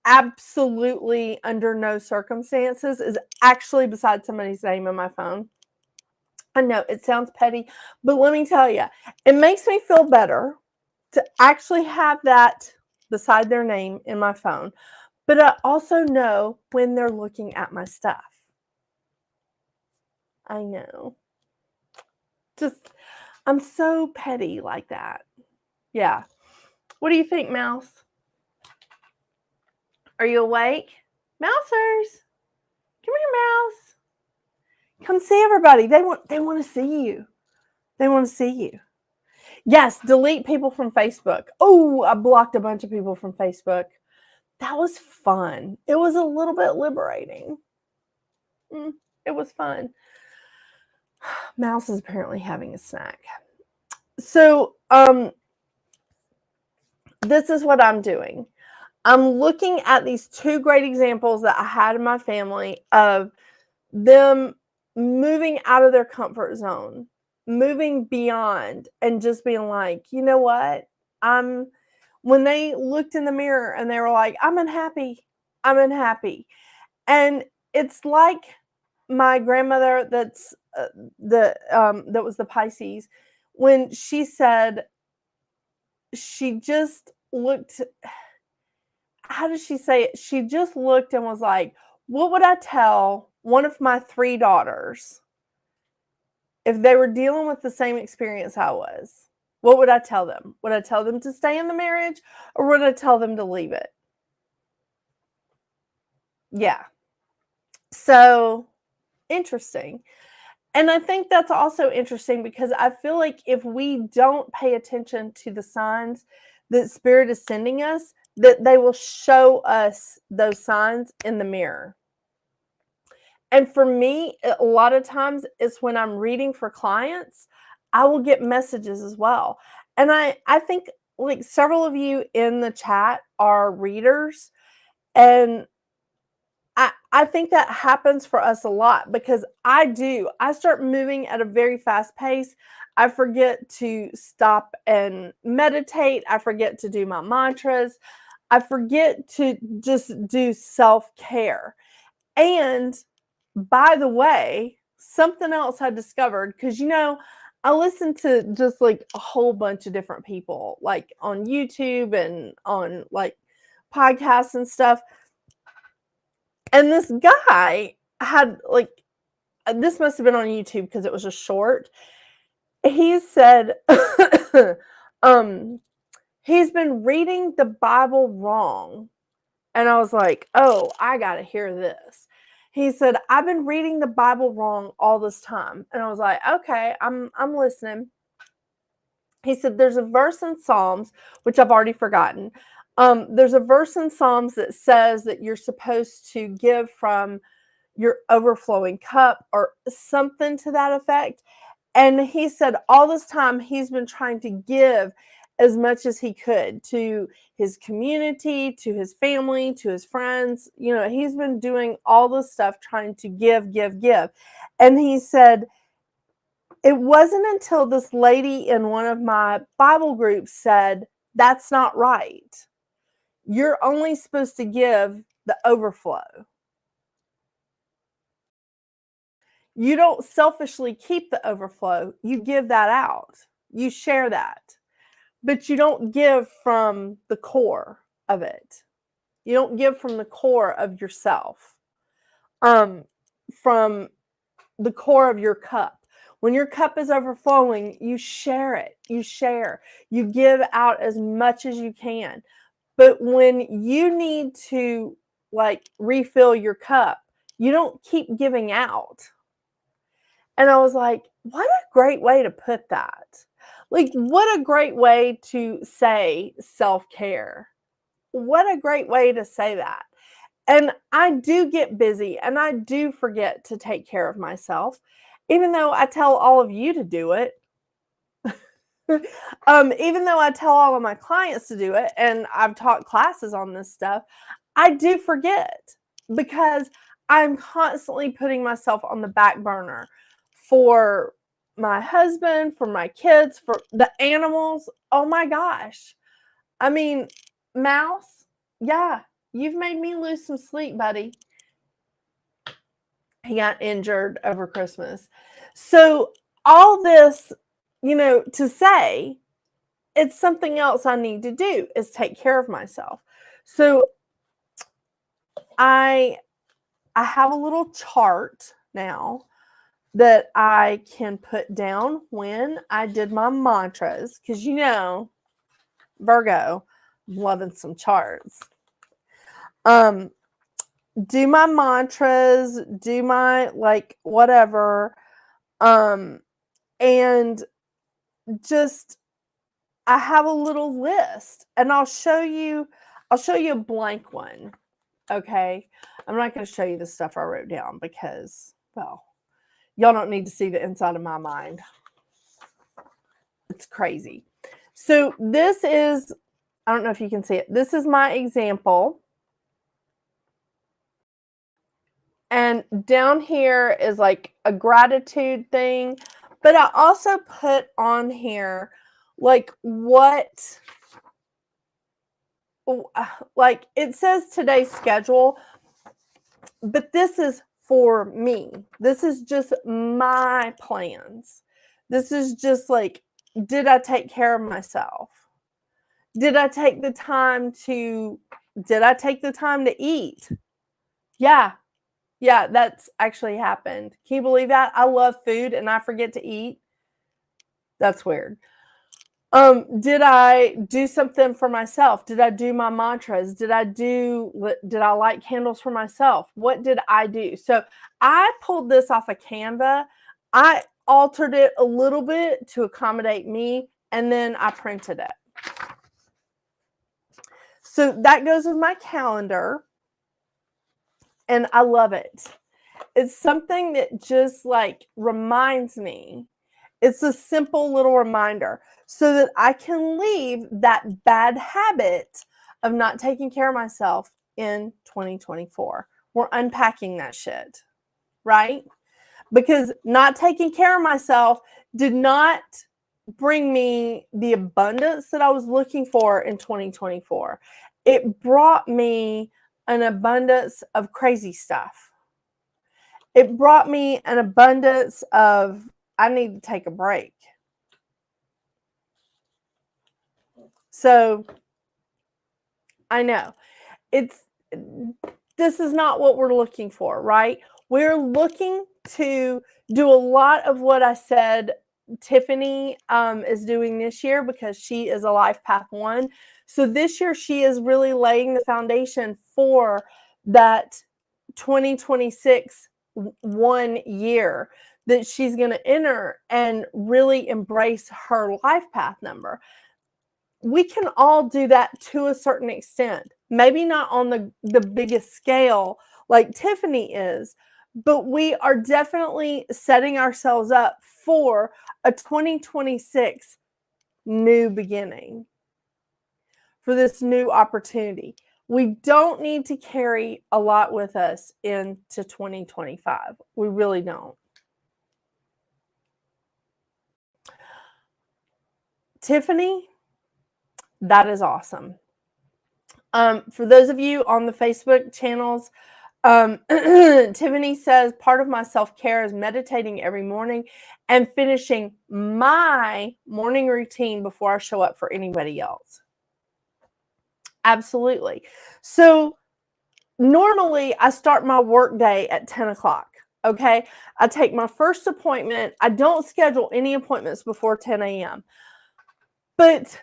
absolutely under no circumstances is actually beside somebody's name in my phone. I know it sounds petty, but let me tell you, it makes me feel better to actually have that beside their name in my phone. But I also know when they're looking at my stuff. I know. I'm so petty like that. Yeah. What do you think, Mouse? Are you awake? Mousers, come here, Mouse. Come see everybody. They want to see you. They want to see you. Yes, delete people from Facebook. Oh, I blocked a bunch of people from Facebook. That was fun. It was a little bit liberating. It was fun. Mouse is apparently having a snack. So, this is what I'm doing. I'm looking at these two great examples that I had in my family of them moving out of their comfort zone, moving beyond, and just being like, you know what? When they looked in the mirror and they were like, I'm unhappy. I'm unhappy. And it's like my grandmother that's that was the Pisces, when she said she just looked, how does she say it? She just looked and was like, what would I tell one of my 3 daughters if they were dealing with the same experience I was? What would I tell them? Would I tell them to stay in the marriage, or would I tell them to leave it? Yeah. So interesting. And I think that's also interesting because I feel like if we don't pay attention to the signs that Spirit is sending us, that they will show us those signs in the mirror. And for me, a lot of times it's when I'm reading for clients, I will get messages as well. And I think like several of you in the chat are readers, and I think that happens for us a lot because I start moving at a very fast pace. I forget to stop and meditate. I forget to do my mantras. I forget to just do self-care. And by the way, something else I discovered, because I listen to just like a whole bunch of different people, like on YouTube and on like podcasts and stuff. And this guy had like, this must have been on YouTube because it was a short. He said, he's been reading the Bible wrong. And I was like, oh, I got to hear this. He said, I've been reading the Bible wrong all this time. And I was like, okay, I'm listening. He said, there's a verse in Psalms, which I've already forgotten. There's a verse in Psalms that says that you're supposed to give from your overflowing cup or something to that effect. And he said all this time he's been trying to give as much as he could to his community, to his family, to his friends. He's been doing all this stuff trying to give. And he said, it wasn't until this lady in one of my Bible groups said, that's not right. You're only supposed to give the overflow. You don't selfishly keep the overflow. You give that out. You share that. But you don't give from the core of it. You don't give from the core of yourself. From the core of your cup. When your cup is overflowing, you share it. You share. You give out as much as you can. But when you need to like refill your cup, you don't keep giving out. And I was like, what a great way to put that. Like, what a great way to say self-care. What a great way to say that. And I do get busy and I do forget to take care of myself, even though I tell all of you to do it. Even though I tell all of my clients to do it, and I've taught classes on this stuff, I do forget because I'm constantly putting myself on the back burner for my husband, for my kids, for the animals. Oh my gosh. I mean, Mouse, yeah, you've made me lose some sleep, buddy. He got injured over Christmas. So all this, to say, it's something else I need to do is take care of myself. So I have a little chart now that I can put down when I did my mantras, because Virgo, I'm loving some charts. Do my mantras, do my like whatever, and just I have a little list, and I'll show you a blank one. Okay, I'm not going to show you the stuff I wrote down because, well, y'all don't need to see the inside of my mind. It's crazy. So this is, I don't know if you can see it. This is my example. And down here is like a gratitude thing. But I also put on here like what, like it says today's schedule. But this is for me. This is just my plans. This is just like, did I take care of myself? Did I take the time to eat? Yeah. Yeah, that's actually happened. Can you believe that? I love food and I forget to eat. That's weird. Did I do something for myself? Did I do my mantras? Did I light candles for myself? What did I do? So I pulled this off of Canva. I altered it a little bit to accommodate me, and then I printed it. So that goes with my calendar, and I love it. It's something that just like reminds me. It's a simple little reminder so that I can leave that bad habit of not taking care of myself in 2024. We're unpacking that shit, right? Because not taking care of myself did not bring me the abundance that I was looking for in 2024. It brought me an abundance of crazy stuff. It brought me an abundance of, I need to take a break. So I know this is not what we're looking for, right? We're looking to do a lot of what I said Tiffany is doing this year, because she is a life path 1. So this year she is really laying the foundation for that 2026 1 year that she's going to enter and really embrace her life path number. We can all do that to a certain extent. Maybe not on the biggest scale like Tiffany is, but we are definitely setting ourselves up for a 2026 new beginning, for this new opportunity. We don't need to carry a lot with us into 2025. We really don't. Tiffany, that is awesome. For those of you on the Facebook channels, Tiffany says, part of my self-care is meditating every morning and finishing my morning routine before I show up for anybody else. Absolutely. So normally I start my work day at 10 o'clock. Okay. I take my first appointment. I don't schedule any appointments before 10 a.m. But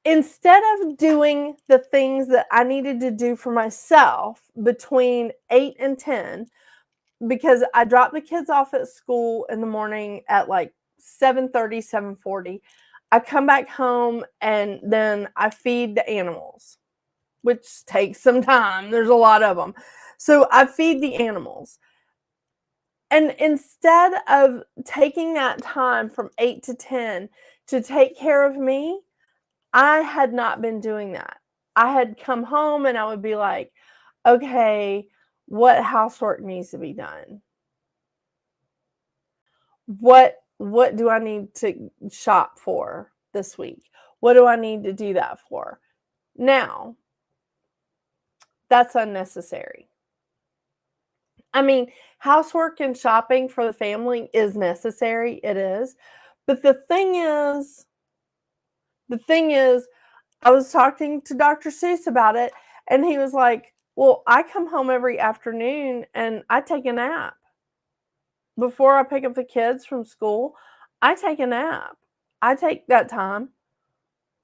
instead of doing the things that I needed to do for myself between 8 and 10, because I drop the kids off at school in the morning at like 7:30, 7:40, I come back home and then I feed the animals, which takes some time. There's a lot of them. So I feed the animals. And instead of taking that time from 8 to 10 to take care of me, I had not been doing that. I had come home and I would be like, okay, what housework needs to be done? What do I need to shop for this week? What do I need to do that for? Now, that's unnecessary. I mean, housework and shopping for the family is necessary. It is. But the thing is, I was talking to Dr. Seuss about it, and he was like, well, I come home every afternoon and I take a nap. Before I pick up the kids from school, I take a nap. I take that time.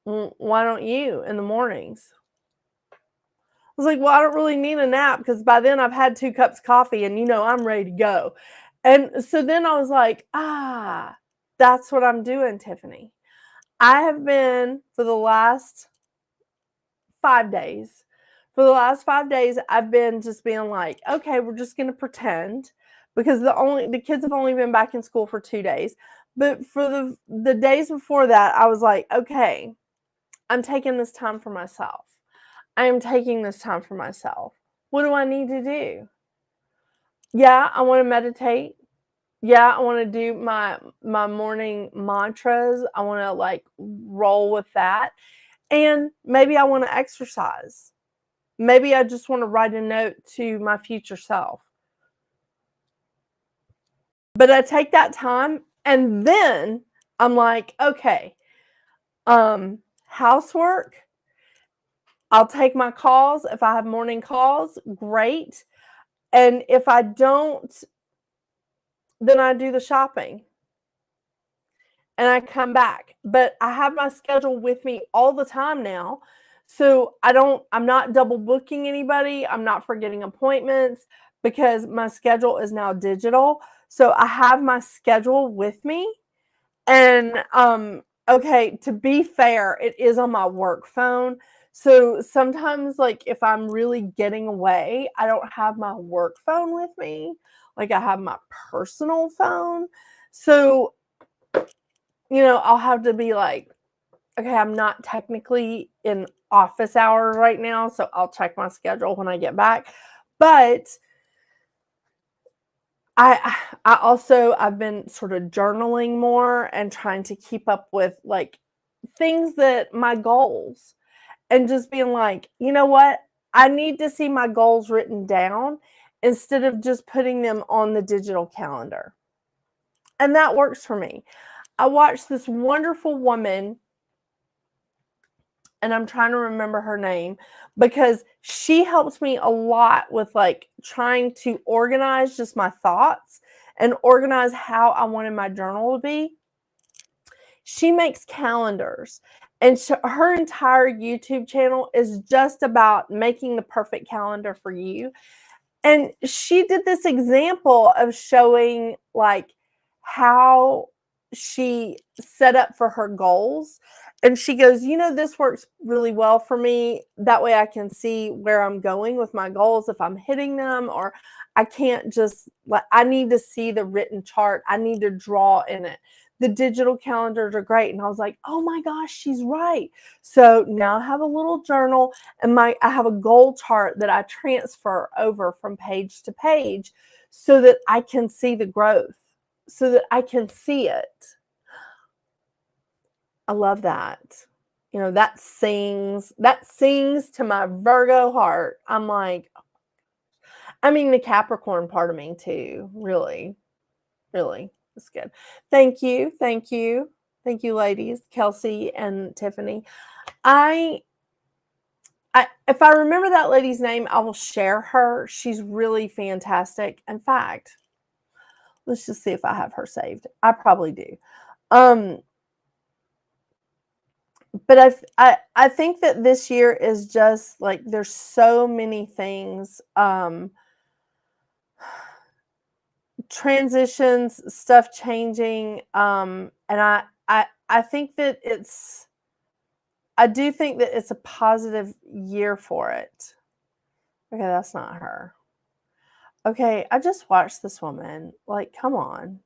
Why don't you in the mornings? I was like, well, I don't really need a nap because by then I've had 2 cups of coffee and I'm ready to go. And so then I was like, that's what I'm doing, Tiffany. I have been for the last 5 days. For the last 5 days, I've been just being like, okay, we're just going to pretend, because the kids have only been back in school for 2 days. But for the days before that, I was like, okay, I'm taking this time for myself. I am taking this time for myself. What do I need to do? Yeah, I want to meditate. Yeah, I want to do my morning mantras. I want to like roll with that. And maybe I want to exercise. Maybe I just want to write a note to my future self. But I take that time and then I'm like, okay, housework, I'll take my calls. If I have morning calls, great. And if I don't, then I do the shopping and I come back. But I have my schedule with me all the time now. So I'm not double booking anybody. I'm not forgetting appointments because my schedule is now digital. So I have my schedule with me. And okay, to be fair, it is on my work phone. So sometimes, like, if I'm really getting away, I don't have my work phone with me. Like, I have my personal phone. So, I'll have to be like, okay, I'm not technically in office hours right now, so I'll check my schedule when I get back. But I've been sort of journaling more and trying to keep up with, like, things that my goals, and just being like, you know what? I need to see my goals written down instead of just putting them on the digital calendar. And that works for me. I watched this wonderful woman, and I'm trying to remember her name because she helps me a lot with, like, trying to organize just my thoughts and organize how I wanted my journal to be. She makes calendars, and her entire YouTube channel is just about making the perfect calendar for you. And she did this example of showing, like, how she set up for her goals. And she goes, this works really well for me. That way I can see where I'm going with my goals, if I'm hitting them, or I can't just, like, I need to see the written chart. I need to draw in it. The digital calendars are great. And I was like, oh my gosh, she's right. So now I have a little journal, and I have a goal chart that I transfer over from page to page so that I can see the growth, so that I can see it. I love that. That sings to my Virgo heart. I'm like, the Capricorn part of me too. Really, really. It's good. Thank you. Thank you. Thank you, ladies, Kelsey and Tiffany. If I remember that lady's name, I will share her. She's really fantastic. In fact, let's just see if I have her saved. I probably do. But I think that this year is just like, there's so many things, transitions, stuff changing, and I think that I do think that it's a positive year for it. Okay, that's not her. Okay, I just watched this woman. Like, come on.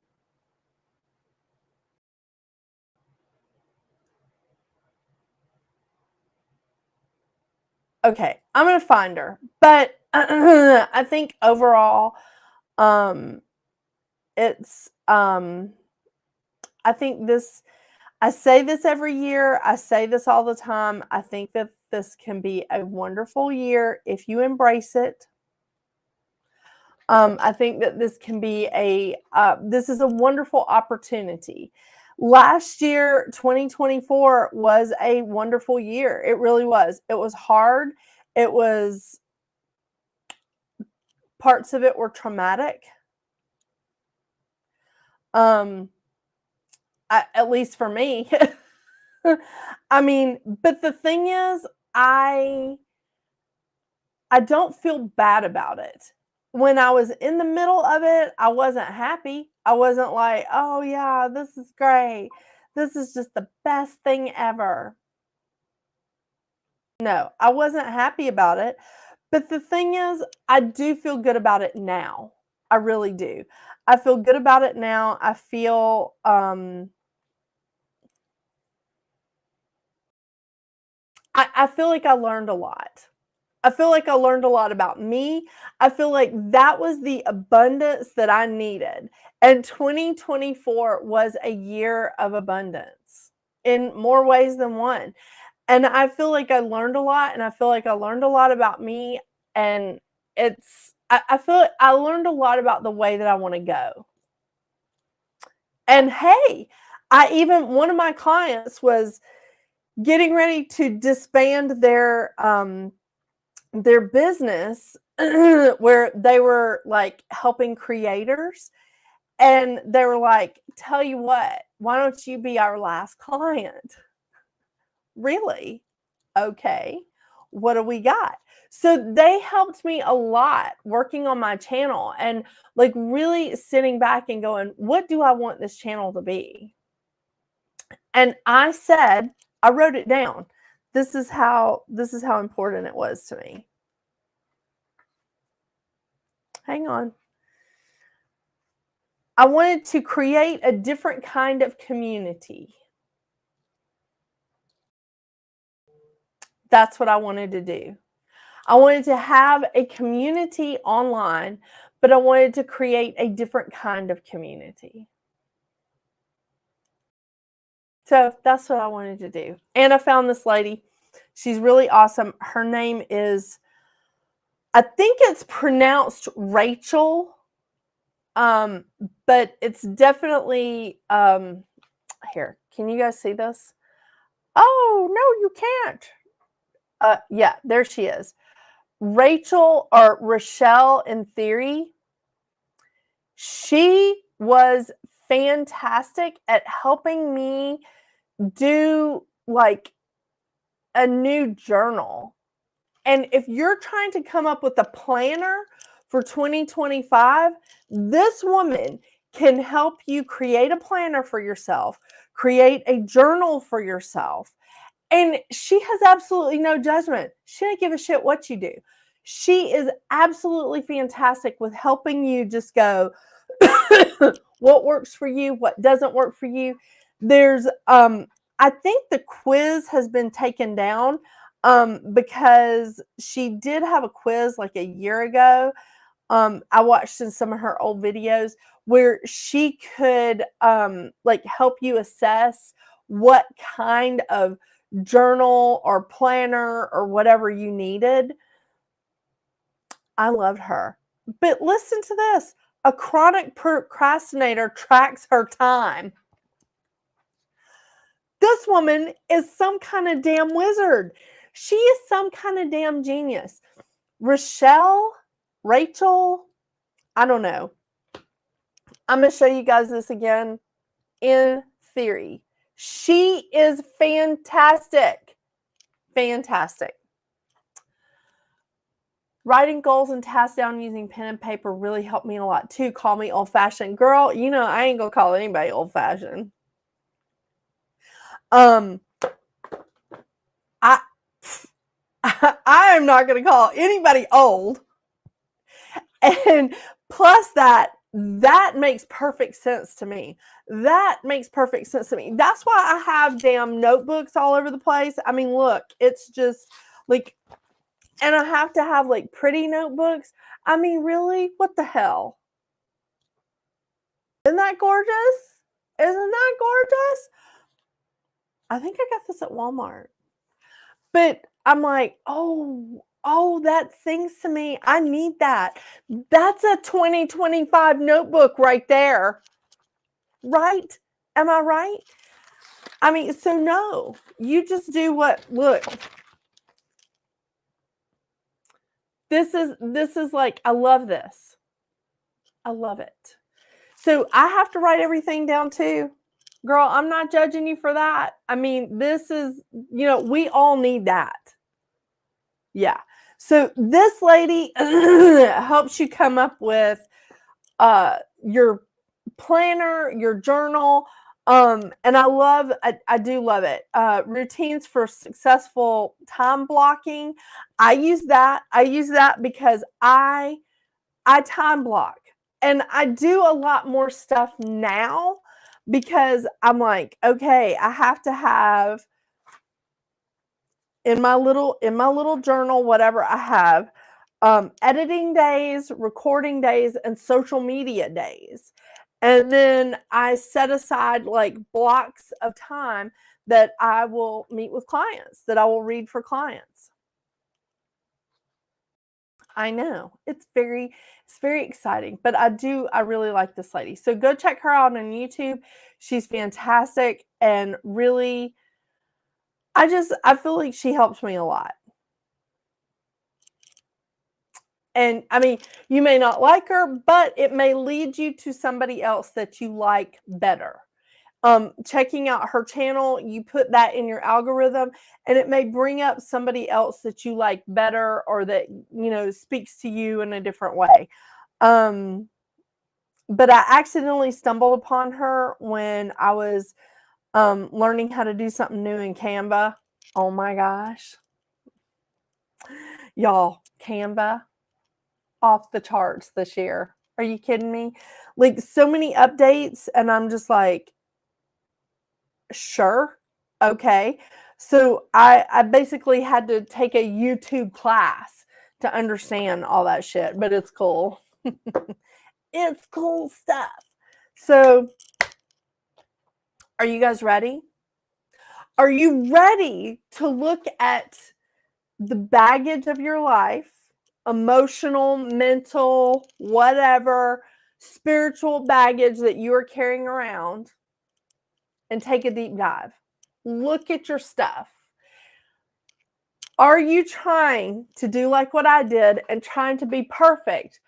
Okay, I'm gonna find her. But I think overall, it's I think I say this every year. I say this all the time. I think that this can be a wonderful year if you embrace it. I think that this can be this is a wonderful opportunity. Last year, 2024, was a wonderful year. It really was. It was hard. It was, parts of it were traumatic. At least for me. But the thing is, I don't feel bad about it. When I was in the middle of it, I wasn't happy. I wasn't like, oh yeah, this is great. This is just the best thing ever. No, I wasn't happy about it. But the thing is, I do feel good about it now. I really do. I feel good about it now. I feel I feel like I learned a lot. I feel like I learned a lot about me. I feel like that was the abundance that I needed. And 2024 was a year of abundance in more ways than one. And I feel like I learned a lot, and I feel like I learned a lot about me, and I feel like I learned a lot about the way that I want to go. And hey, one of my clients was getting ready to disband their business where they were like helping creators, and they were like, tell you what, why don't you be our last client? Really? Okay, what do we got? So they helped me a lot working on my channel and like really sitting back and going, what do I want this channel to be? And I wrote it down. This is how important it was to me. Hang on. I wanted to create a different kind of community. That's what I wanted to do. I wanted to have a community online, but I wanted to create a different kind of community. So that's what I wanted to do. And I found this lady. She's really awesome. Her name is, I think it's pronounced Rachel, but it's definitely, here, can you guys see this? Oh, no, you can't. Yeah, there she is. Rachel, or Rochelle in theory. She was fantastic at helping me do like a new journal. And if you're trying to come up with a planner for 2025, this woman can help you create a planner for yourself, create a journal for yourself. And she has absolutely no judgment. She doesn't give a shit what you do. She is absolutely fantastic with helping you just go, what works for you, what doesn't work for you. There's, I think the quiz has been taken down because she did have a quiz like a year ago. I watched in some of her old videos where she could like help you assess what kind of journal or planner or whatever you needed. I loved her. But listen to this. A chronic procrastinator tracks her time. This woman is some kind of damn wizard. She is some kind of damn genius. Rachel, I don't know. I'm going to show you guys this again in theory. She is fantastic. Fantastic. Writing goals and tasks down using pen and paper really helped me a lot too. Call me old-fashioned. Girl, you know, I ain't going to call anybody old-fashioned. I am not going to call anybody old. And plus that makes perfect sense to me. That makes perfect sense to me. That's why I have damn notebooks all over the place. I mean, look, it's just like, and I have to have like pretty notebooks. I mean, really? What the hell? Isn't that gorgeous? Isn't that gorgeous? I think I got this at Walmart. But I'm like, oh, that sings to me. I need that. That's a 2025 notebook right there. Right? Am I right? I mean, so no, you just do what, look. This is like, I love this. I love it. So I have to write everything down too. Girl, I'm not judging you for that. I mean, this is, you know, we all need that. Yeah. So this lady helps you come up with your planner, your journal. And I do love it. Routines for successful time blocking. I use that because I time block, and I do a lot more stuff now because I'm like, okay, I have to have in my little journal, whatever I have, editing days, recording days, and social media days. And then I set aside like blocks of time that I will meet with clients, that I will read for clients. I know. It's very exciting, but I really like this lady. So go check her out on YouTube. She's fantastic and really I feel like she helps me a lot. And I mean, you may not like her, but it may lead you to somebody else that you like better. Checking out her channel, you put that in your algorithm and it may bring up somebody else that you like better or that, speaks to you in a different way. But I accidentally stumbled upon her when I was learning how to do something new in Canva. Oh my gosh. Y'all, Canva off the charts this year. Are you kidding me? Like so many updates and I'm just like, sure. Okay. So I basically had to take a YouTube class to understand all that shit, but it's cool. It's cool stuff. So are you guys ready? Are you ready to look at the baggage of your life, emotional, mental, whatever, spiritual baggage that you are carrying around and take a deep dive? Look at your stuff. Are you trying to do like what I did and trying to be perfect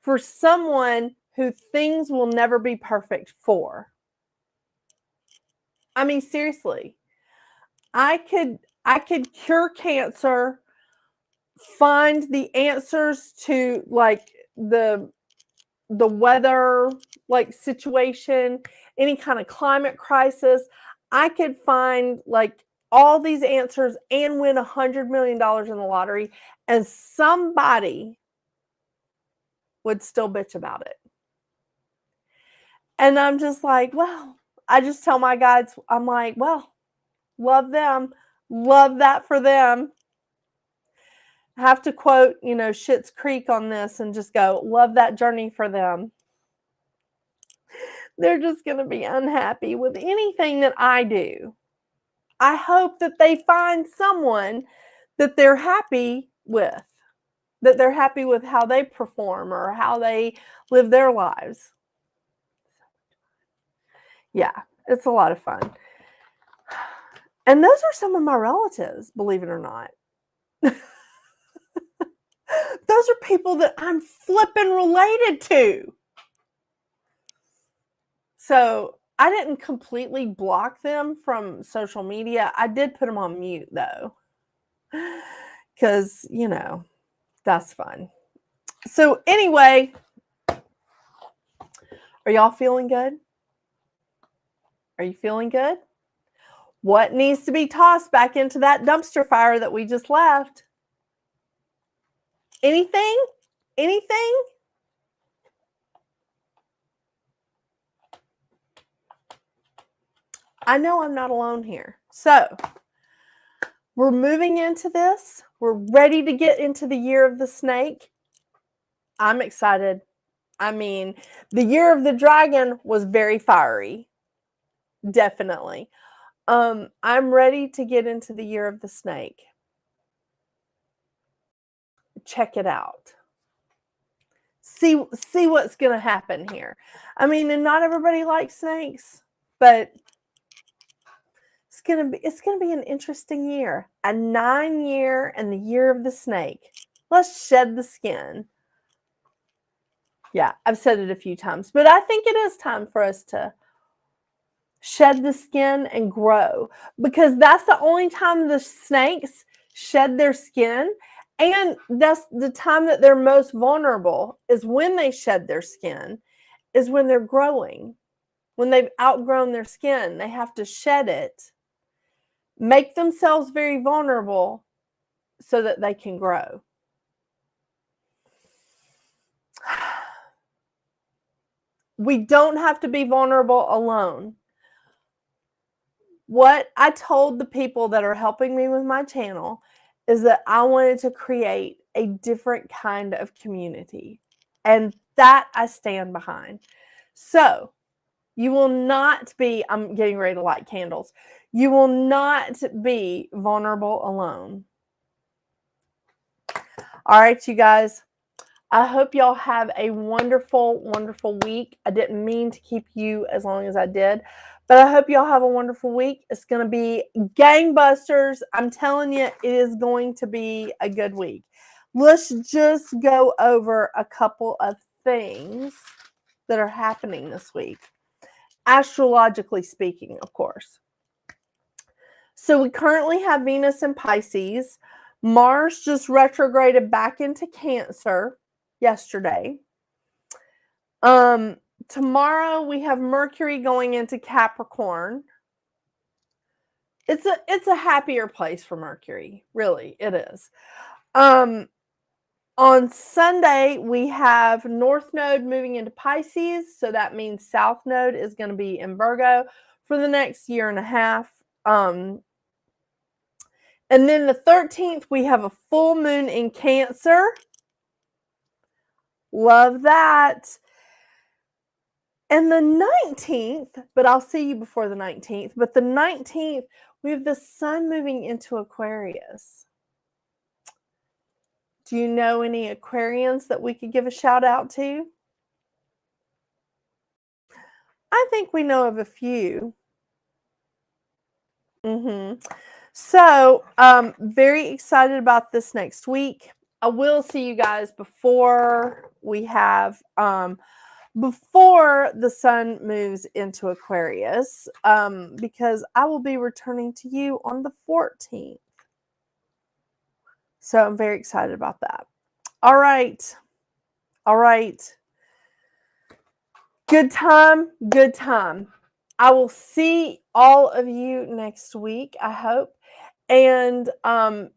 for someone who things will never be perfect for? I mean, seriously, I could cure cancer, find the answers to like the weather like situation, any kind of climate crisis. I could find like all these answers and win $100 million in the lottery, and somebody would still bitch about it. And I'm just like, well, I just tell my guides, I'm like, well, love them, love that for them. I have to quote, Schitt's Creek on this and just go, love that journey for them. They're just going to be unhappy with anything that I do. I hope that they find someone that they're happy with, that they're happy with how they perform or how they live their lives. Yeah, it's a lot of fun. And those are some of my relatives, believe it or not. Those are people that I'm flipping related to. So I didn't completely block them from social media. I did put them on mute though, because, that's fun. So anyway, are y'all feeling good? Are you feeling good? What needs to be tossed back into that dumpster fire that we just left? Anything? Anything? I know I'm not alone here. So we're moving into this. We're ready to get into the year of the snake. I'm excited. I mean, the year of the dragon was very fiery. Definitely. I'm ready to get into the year of the snake. Check it out. See what's going to happen here. I mean, and not everybody likes snakes, but it's going to be an interesting year. A 9-year and the year of the snake. Let's shed the skin. Yeah, I've said it a few times, but I think it is time for us to shed the skin and grow, because that's the only time the snakes shed their skin, and that's the time that they're most vulnerable, is when they shed their skin, is when they're growing. When they've outgrown their skin, they have to shed it, make themselves very vulnerable so that they can grow. We don't have to be vulnerable alone. What I told the people that are helping me with my channel is that I wanted to create a different kind of community, and that I stand behind. So You will not be, I'm getting ready to light candles. You will not be vulnerable alone. All right, you guys. I hope y'all have a wonderful, wonderful week. I didn't mean to keep you as long as I did, but I hope y'all have a wonderful week. It's going to be gangbusters. I'm telling you, it is going to be a good week. Let's just go over a couple of things that are happening this week, astrologically speaking, of course. So we currently have Venus in Pisces. Mars just retrograded back into Cancer yesterday. Tomorrow we have Mercury going into Capricorn. It's a happier place for Mercury, really, it is. On Sunday we have North Node moving into Pisces, so that means South Node is going to be in Virgo for the next year and a half. And then the 13th we have a full moon in Cancer. Love that. And the 19th, but I'll see you before the 19th, but the 19th, we have the sun moving into Aquarius. Do you know any Aquarians that we could give a shout out to? I think we know of a few. So, very excited about this next week. I will see you guys before we have... before the sun moves into Aquarius, because I will be returning to you on the 14th. So I'm very excited about that. All right. All right. Good time. Good time. I will see all of you next week, I hope. And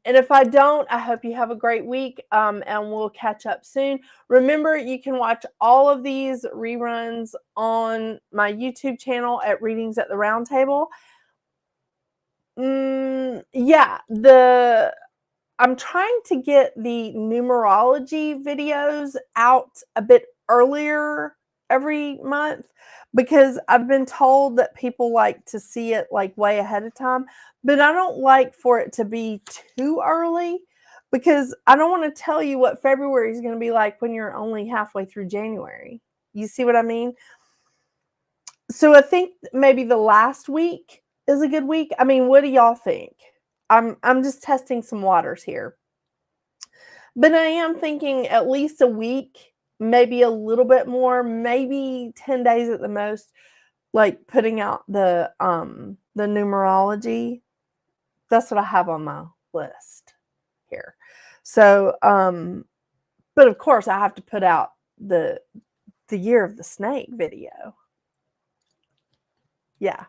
if I don't, I hope you have a great week, and we'll catch up soon. Remember, you can watch all of these reruns on my YouTube channel at Readings at the Round Table. Yeah, I'm trying to get the numerology videos out a bit earlier every month, because I've been told that people like to see it like way ahead of time, but I don't like for it to be too early, because I don't want to tell you what February is going to be like when you're only halfway through January. You see what I mean? So I think maybe the last week is a good week. I mean, what do y'all think? I'm just testing some waters here. But I am thinking at least a week, maybe a little bit more, maybe 10 days at the most, like putting out the numerology. That's what I have on my list here. So, but of course I have to put out the Year of the Snake video. Yeah.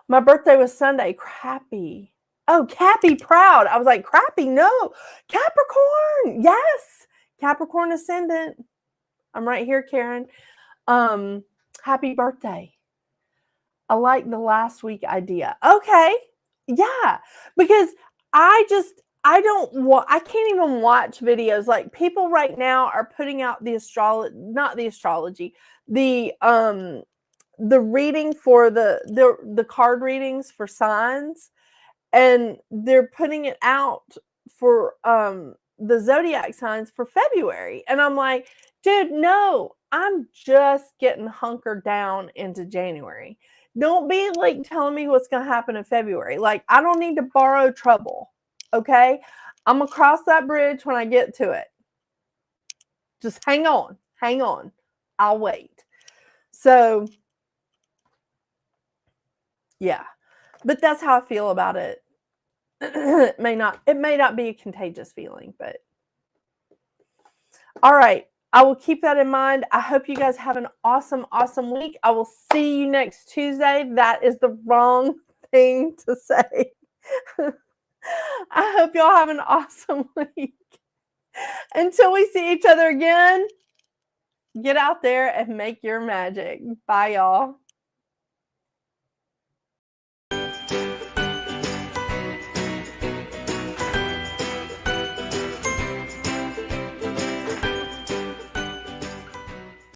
My birthday was Sunday. Crappy. Oh, Cappy Proud. I was like, crappy? No. Capricorn. Yes. Capricorn ascendant. I'm right here, Karen. Happy birthday. I like the last week idea. Okay. Yeah. Because I can't even watch videos. Like, people right now are putting out not the astrology, the reading for the card readings for signs, and they're putting it out for the zodiac signs for February. And I'm like, dude, no, I'm just getting hunkered down into January. Don't be like telling me what's going to happen in February. Like, I don't need to borrow trouble. Okay. I'm going to cross that bridge when I get to it. Just hang on. Hang on. I'll wait. So, yeah. But that's how I feel about it. It may not be a contagious feeling, but all right. I will keep that in mind. I hope you guys have an awesome, awesome week. I will see you next Tuesday. That is the wrong thing to say. I hope y'all have an awesome week. Until we see each other again, get out there and make your magic. Bye, y'all.